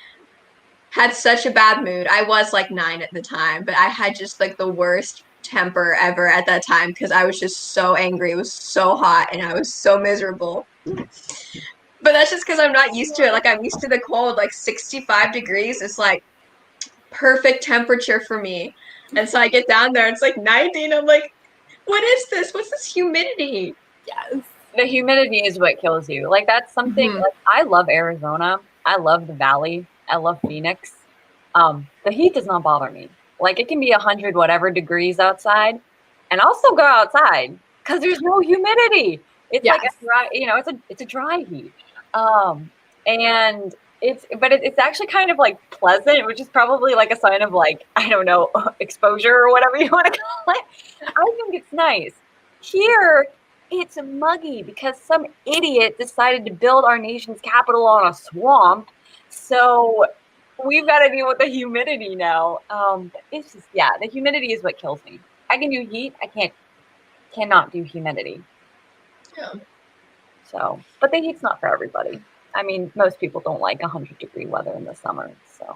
Had such a bad mood. I was like 9 at the time, but I had just like the worst temper ever at that time because I was just so angry. It was so hot and I was so miserable. But that's just because I'm not used to it. Like I'm used to the cold. Like 65 degrees is like perfect temperature for me. And so I get down there, it's like 90, and I'm like, what is this? What's this humidity? Yes. The humidity is what kills you. Like that's something. Like, I love Arizona. I love the valley. I love Phoenix. The heat does not bother me. Like it can be 100 whatever degrees outside, and I'll still go outside because there's no humidity. It's like a dry, it's a dry heat. And it's actually kind of like pleasant, which is probably like a sign of like, I don't know, exposure or whatever you want to call it. I think it's nice. Here, it's muggy because some idiot decided to build our nation's capital on a swamp. So we've got to deal with the humidity now. It's just, the humidity is what kills me. I can do heat. I cannot do humidity. Yeah. So, but the heat's not for everybody. I mean, most people don't like 100-degree weather in the summer. So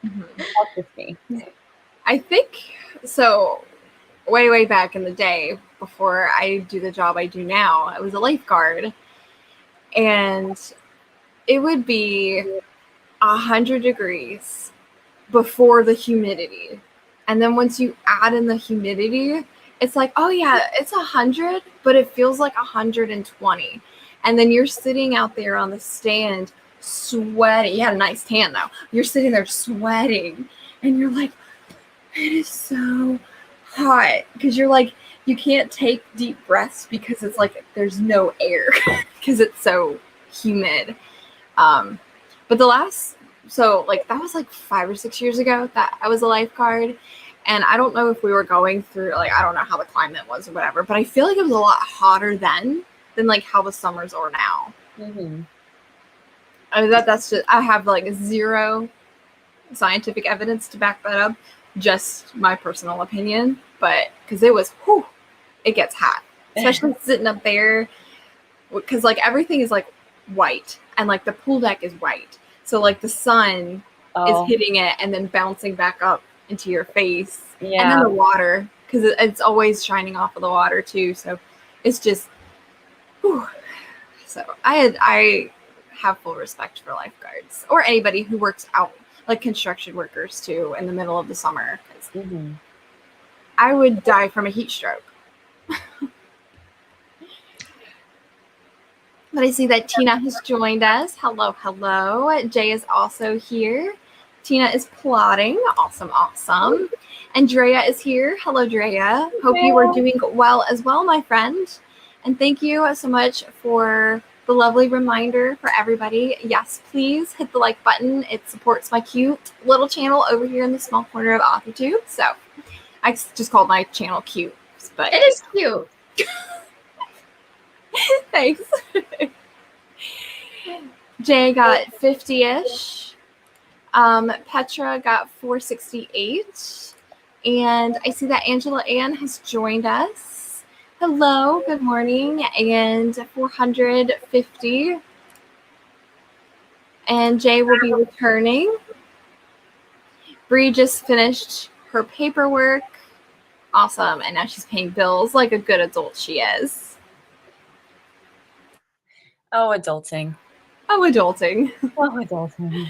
that's just me. I think so. way back in the day, before I do the job I do now, I was a lifeguard, and it would be 100 degrees before the humidity. And then once you add in the humidity, it's like, oh yeah, it's 100, but it feels like 120. And then you're sitting out there on the stand sweating. You had a nice tan though. You're sitting there sweating and you're like, it is so hot. Because you're like, you can't take deep breaths because it's like there's no air because it's so humid. But that was like 5 or 6 years ago that I was a lifeguard. And I don't know if we were going through, like, I don't know how the climate was or whatever, but I feel like it was a lot hotter then than like how the summers are now. Mm-hmm. I mean, that's just, I have like zero scientific evidence to back that up, just my personal opinion. But because it gets hot, especially sitting up there, because like everything is like white and like the pool deck is white. So like the sun is hitting it and then bouncing back up into your face. Yeah. And then the water, because it's always shining off of the water too. So it's just, whew. So I have full respect for lifeguards or anybody who works out, like construction workers too, in the middle of the summer. Mm-hmm. I would die from a heat stroke. But I see that Tina has joined us. Hello, hello. Jay is also here. Tina is plotting. Awesome, awesome. And Drea is here. Hello, Drea. Hope you are doing well as well, my friend. And thank you so much for the lovely reminder for everybody. Yes, please hit the like button. It supports my cute little channel over here in the small corner of AuthorTube. So I just called my channel cute. But it is cute. Thanks. Jay got 50-ish. Petra got 468. And I see that Angela Ann has joined us. Hello, good morning. And 450. And Jay will be returning. Bree just finished her paperwork. Awesome. And now she's paying bills like a good adult she is. Oh, adulting. Oh, adulting. Oh, adulting.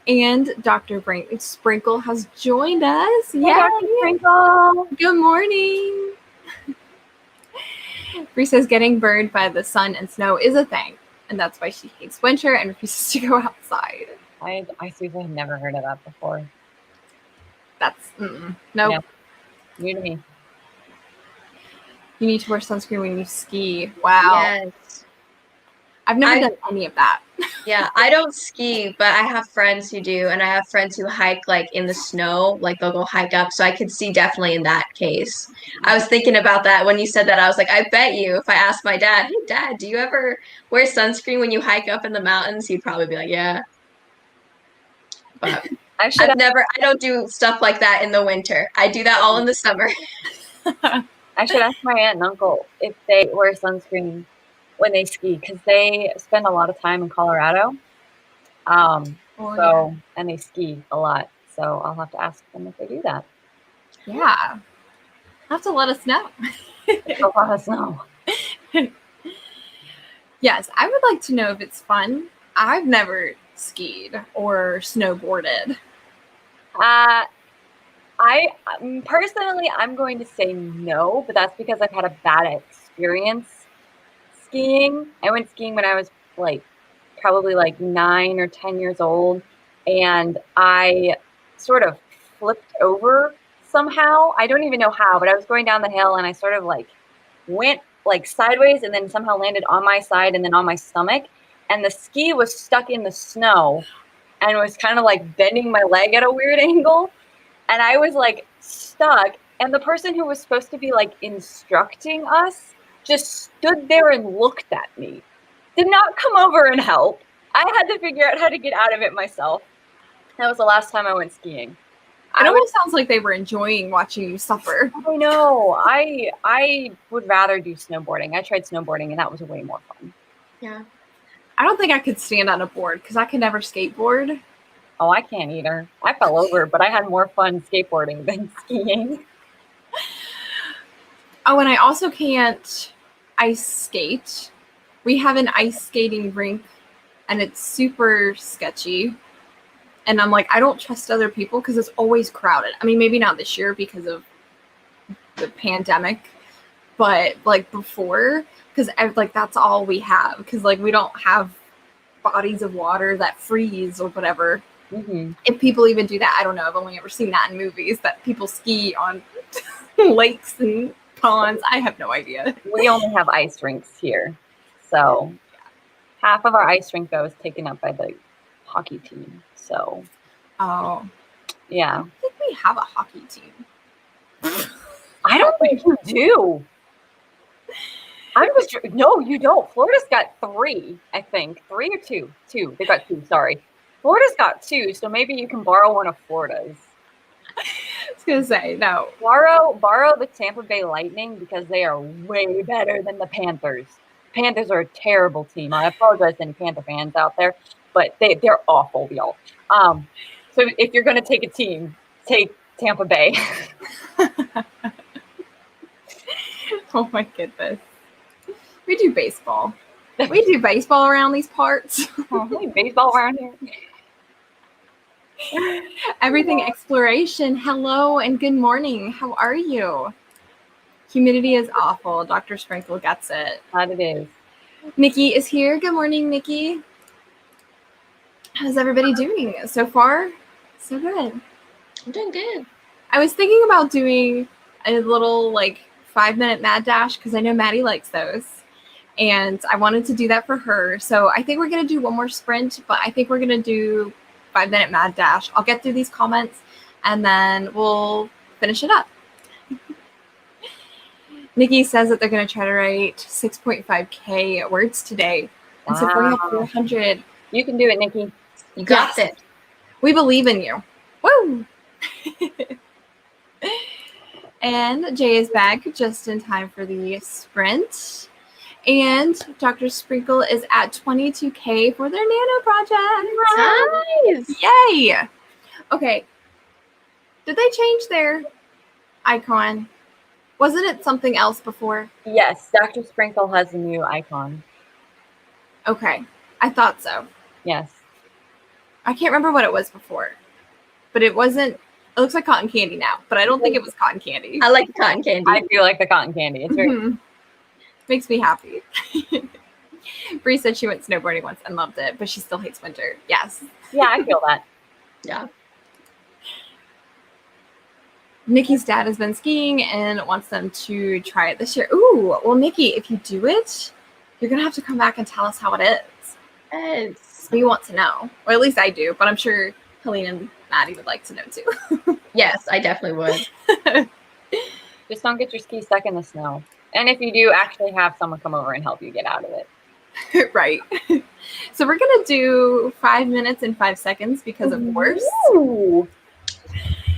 And Dr. Sprinkle has joined us. Hey, Dr. Sprinkle. Good morning. Bree says getting burned by the sun and snow is a thing, and that's why she hates winter and refuses to go outside. I seriously have never heard of that before. That's no. Nope. New to me. You need to wear sunscreen when you ski. Wow. Yes. I've never done any of that. Yeah, I don't ski, but I have friends who do, and I have friends who hike like in the snow, like they'll go hike up. So I could see definitely in that case. I was thinking about that when you said that. I was like, I bet you if I asked my dad, hey dad, do you ever wear sunscreen when you hike up in the mountains? He'd probably be like, yeah. But I don't do stuff like that in the winter. I do that all in the summer. I should ask my aunt and uncle if they wear sunscreen when they ski, because they spend a lot of time in Colorado. And they ski a lot. So I'll have to ask them if they do that. Yeah. Have to let us know. They'll let us know. Yes, I would like to know if it's fun. I've never skied or snowboarded. I personally, I'm going to say no, but that's because I've had a bad experience skiing. I went skiing when I was probably 9 or 10 years old, and I sort of flipped over somehow. I don't even know how, but I was going down the hill and I sort of went sideways and then somehow landed on my side and then on my stomach, and the ski was stuck in the snow and was kind of bending my leg at a weird angle, and I was stuck, and the person who was supposed to be instructing us just stood there and looked at me. Did not come over and help. I had to figure out how to get out of it myself. That was the last time I went skiing. It almost sounds like they were enjoying watching you suffer. I know. I would rather do snowboarding. I tried snowboarding, and that was way more fun. Yeah. I don't think I could stand on a board because I could never skateboard. Oh, I can't either. I fell over, but I had more fun skateboarding than skiing. Oh, and I also can't ice skate. We have an ice skating rink, and it's super sketchy. And I'm like, I don't trust other people because it's always crowded. I mean, maybe not this year because of the pandemic, but like before, because like that's all we have. Because like we don't have bodies of water that freeze or whatever. Mm-hmm. If people even do that, I don't know. I've only ever seen that in movies that people ski on lakes and ponds. I have no idea. We only have ice rinks here, so half of our ice rink though is taken up by the hockey team. So, Oh, yeah. I don't think we have a hockey team. I don't think you do. No, you don't. Florida's got 3, I think. 3 or 2? 2. They've got 2, sorry. Florida's got 2, so maybe you can borrow one of Florida's. I was going to say, no. Borrow the Tampa Bay Lightning because they are way better than the Panthers. Panthers are a terrible team. I apologize to any Panther fans out there, but they're awful, y'all. So if you're going to take a team, take Tampa Bay. Oh my goodness. We do baseball. We do baseball around these parts. Oh, baseball around here. Everything exploration. Hello and good morning. How are you? Humidity is awful. Dr. Sprinkle gets it. That it is. Nikki is here. Good morning, Nikki. How's everybody doing so far? So good. I'm doing good. I was thinking about doing a little like 5-minute mad dash because I know Maddie likes those. And I wanted to do that for her. So I think we're going to do one more sprint, but I think we're going to do 5-minute mad dash. I'll get through these comments and then we'll finish it up. Nikki says that they're going to try to write 6.5K words today. And so we have 400. You can do it, Nikki. You got it. We believe in you. Woo! And Jay is back just in time for the sprint. And Dr. Sprinkle is at 22K for their Nano project. Nice. Yay! Okay. Did they change their icon? Wasn't it something else before? Yes, Dr. Sprinkle has a new icon. Okay. I thought so. Yes. I can't remember what it was before. But it wasn't. It looks like cotton candy now, but I don't think it was cotton candy. I like cotton candy. I do like the cotton candy. It's very Makes me happy. Bree said she went snowboarding once and loved it, but she still hates winter. Yes. Yeah, I feel that. Yeah. Nikki's dad has been skiing and wants them to try it this year. Ooh, well, Nikki, if you do it, you're going to have to come back and tell us how it is. Yes. We want to know. Or at least I do, but I'm sure Helene and Maddie would like to know too. Yes, I definitely would. Just don't get your ski stuck in the snow. And if you do, actually have someone come over and help you get out of it. Right. So we're going to do 5 minutes and 5 seconds because of course. Ooh.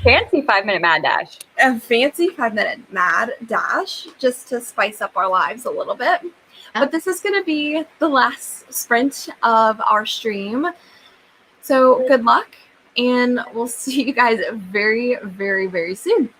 Fancy 5-minute mad dash. A fancy 5-minute mad dash just to spice up our lives a little bit. But this is going to be the last sprint of our stream. So good luck, and we'll see you guys very, very, very soon.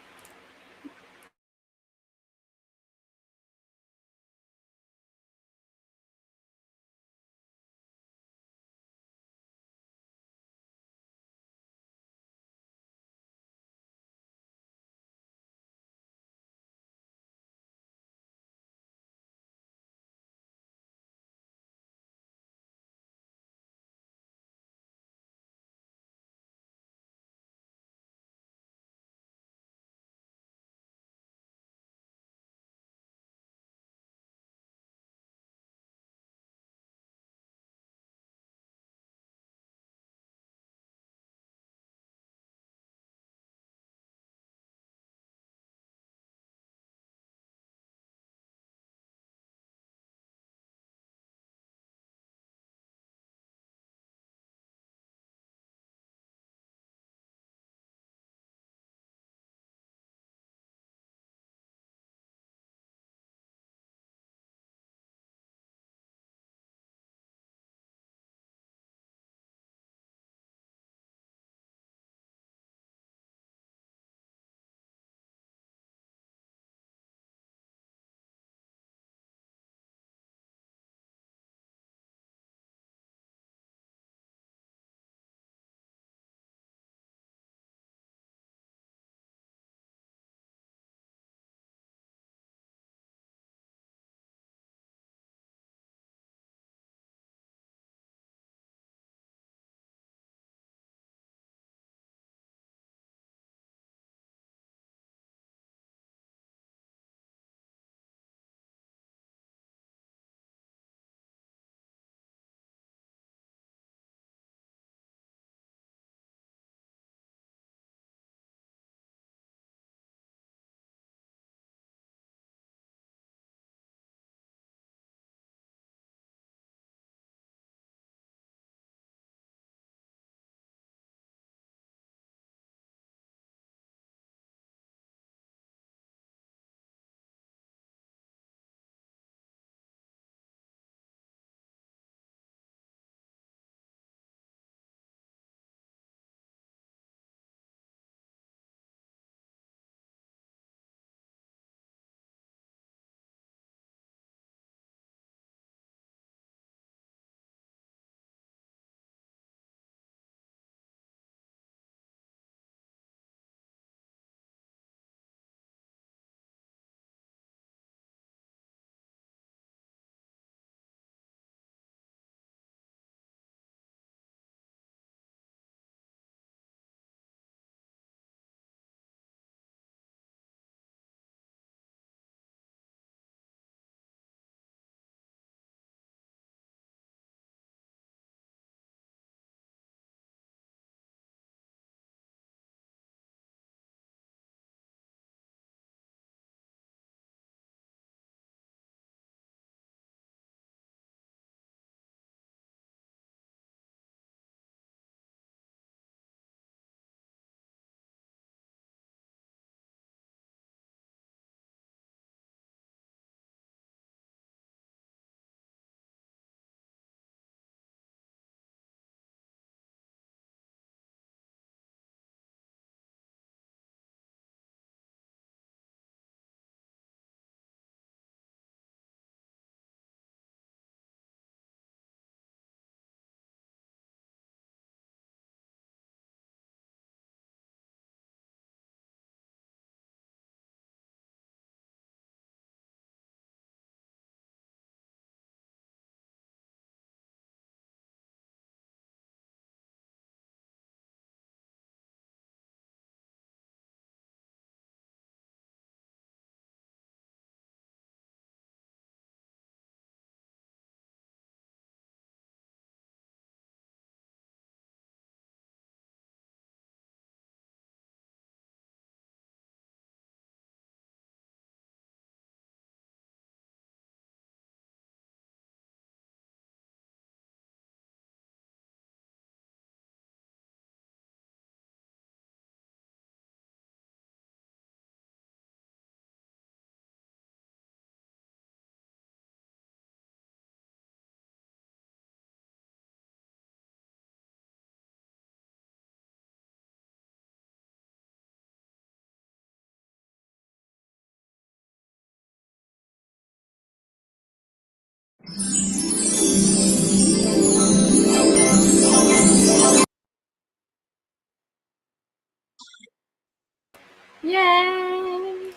Yay!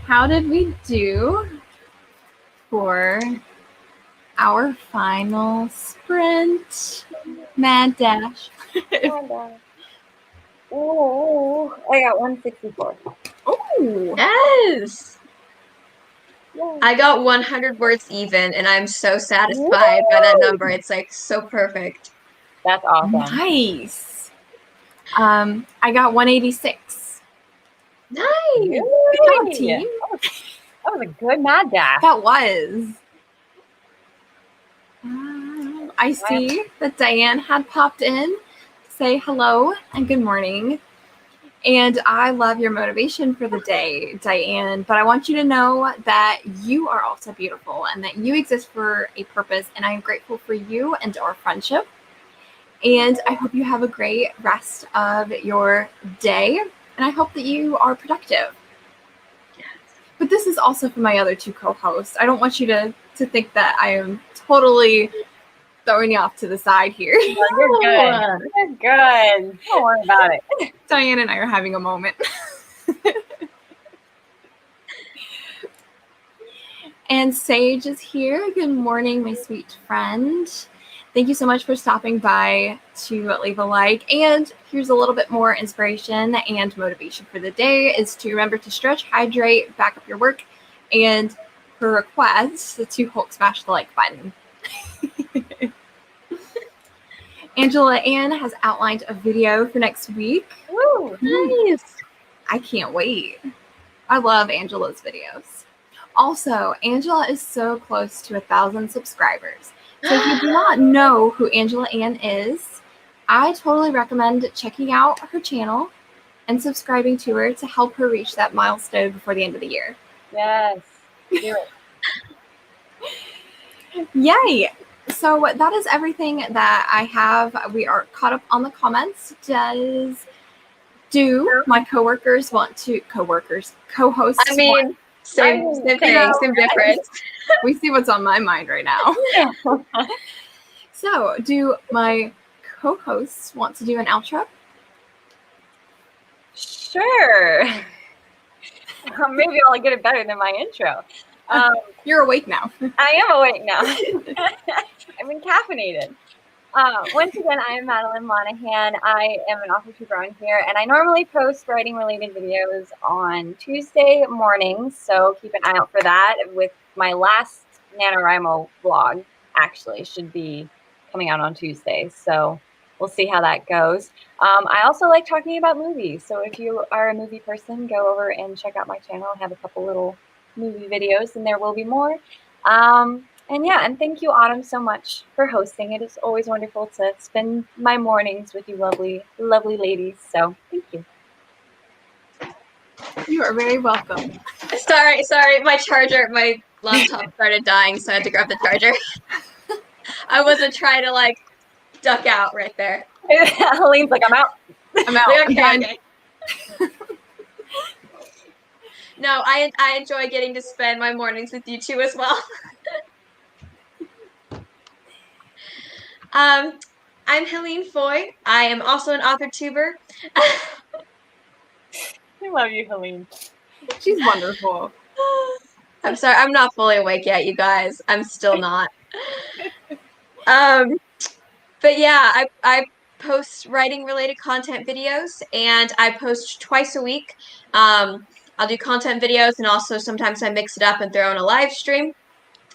How did we do for our final sprint? Mad dash. Oh, I got 164. Oh, Yes. Yay. I got 100 words even, and I'm so satisfied by that number. It's like so perfect. That's awesome. nice. I got 186. Nice. Good job, Yay. team. That was a good mad dash. That was. I see that Diane had popped in to say hello and good morning. And I love your motivation for the day, Diane. But I want you to know that you are also beautiful and that you exist for a purpose. And I am grateful for you and our friendship. And I hope you have a great rest of your day. And I hope that you are productive. But this is also for my other two co-hosts. I don't want you to think that I am totally throwing you off to the side here. You're good. You're good. Don't worry about it. Diane and I are having a moment. And Sage is here. Good morning, my sweet friend. Thank you so much for stopping by to leave a like. And here's a little bit more inspiration and motivation for the day is to remember to stretch, hydrate, back up your work, and per request, to Hulk smash the like button. Angela Ann has outlined a video for next week. Woo. Nice. I can't wait. I love Angela's videos. Also, Angela is so close to 1,000 subscribers. So if you do not know who Angela Ann is, I totally recommend checking out her channel and subscribing to her to help her reach that milestone before the end of the year. Yes. Do it. Yay! So that is everything that I have. We are caught up on the comments. Do my co-hosts I mean, same thing, same difference. We see what's on my mind right now. So, do my co-hosts want to do an outro? Sure. Maybe I'll get it better than my intro. You're awake now. I am awake now. I've been caffeinated. Once again, I am Madeline Monaghan. I am an author tuber on here, and I normally post writing-related videos on Tuesday mornings, so keep an eye out for that. With my last NaNoWRIMO vlog, actually, should be coming out on Tuesday, so we'll see how that goes. I also like talking about movies, so if you are a movie person, go over and check out my channel. I have a couple little movie videos, and there will be more. And yeah, and thank you, Autumn, so much for hosting. It is always wonderful to spend my mornings with you lovely, lovely ladies. So thank you. You are very welcome. Sorry, my laptop started dying, so I had to grab the charger. I wasn't trying to like duck out right there. Helene's like, I'm out. I'm out. Okay. No, I enjoy getting to spend my mornings with you two as well. I'm Helene Foy. I am also an author tuber. I love you, Helene. She's wonderful. I'm sorry, I'm not fully awake yet, you guys. I'm still not. But yeah, I post writing related content videos, and I post twice a week. I'll do content videos, and also sometimes I mix it up and throw in a live stream.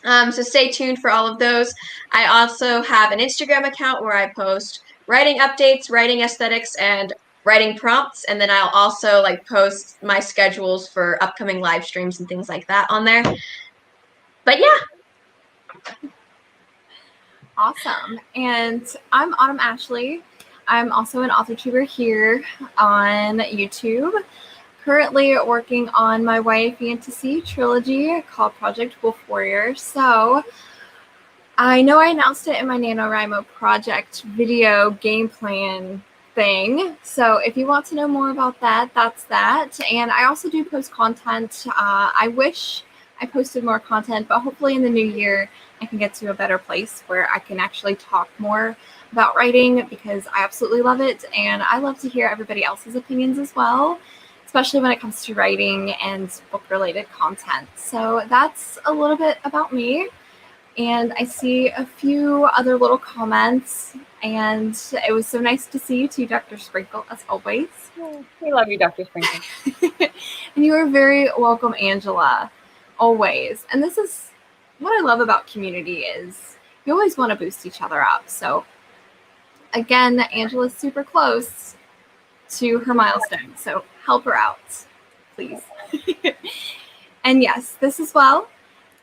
So stay tuned for all of those. I also have an Instagram account where I post writing updates, writing aesthetics, and writing prompts. And then I'll also like post my schedules for upcoming live streams and things like that on there. But yeah. Awesome. And I'm Autumn Ashley. I'm also an author tuber here on YouTube. Currently working on my YA fantasy trilogy called Project Wolf Warrior. So I know I announced it in my NaNoWRIMO project video game plan thing. So if you want to know more about that, that's that. And I also do post content. I wish I posted more content, but hopefully in the new year, I can get to a better place where I can actually talk more about writing because I absolutely love it. And I love to hear everybody else's opinions as well, especially when it comes to writing and book-related content. So that's a little bit about me. And I see a few other little comments, and it was so nice to see you too, Dr. Sprinkle, as always. We love you, Dr. Sprinkle. And you are very welcome, Angela, always. And this is what I love about community is you always want to boost each other up. So again, Angela's super close to her milestone, so help her out, please. And yes, this as well.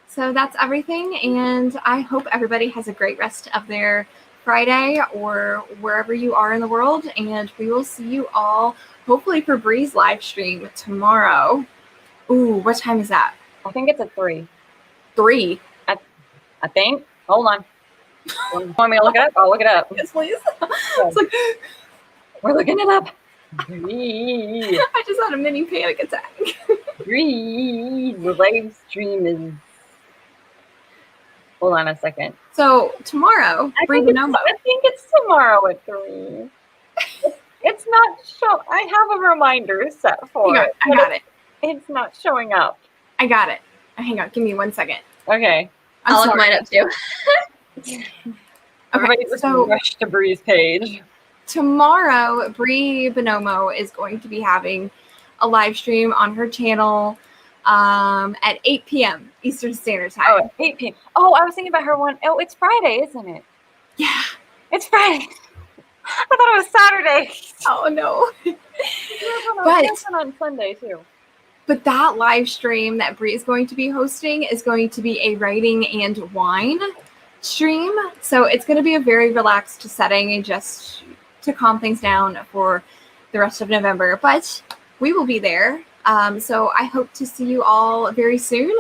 So that's everything, and I hope everybody has a great rest of their Friday or wherever you are in the world, and we will see you all hopefully for Bree's live stream tomorrow. Ooh, what time is that? I think it's at 3. 3? I think. Hold on. You want me to look it up? I'll look it up. Yes, please. It's like, we're looking it up. 3. I just had a mini panic attack. 3. The live stream is... Hold on a second. So tomorrow, Bree Bonomo. I think it's tomorrow at 3. It's not show. I have a reminder set for it. I got it. It's not showing up. I got it. Hang on. Give me 1 second. Okay. I'll look mine up too. Everybody just rush to Bree's page. Tomorrow, Bree Bonomo is going to be having a live stream on her channel at 8 p.m. Eastern Standard Time. Oh, 8 p.m. Oh, I was thinking about her one. Oh, it's Friday, isn't it? Yeah. It's Friday. I thought it was Saturday. Oh, no. But on Sunday, too. But that live stream that Bree is going to be hosting is going to be a writing and wine stream. So it's going to be a very relaxed setting and just to calm things down for the rest of November. But we will be there. So I hope to see you all very soon.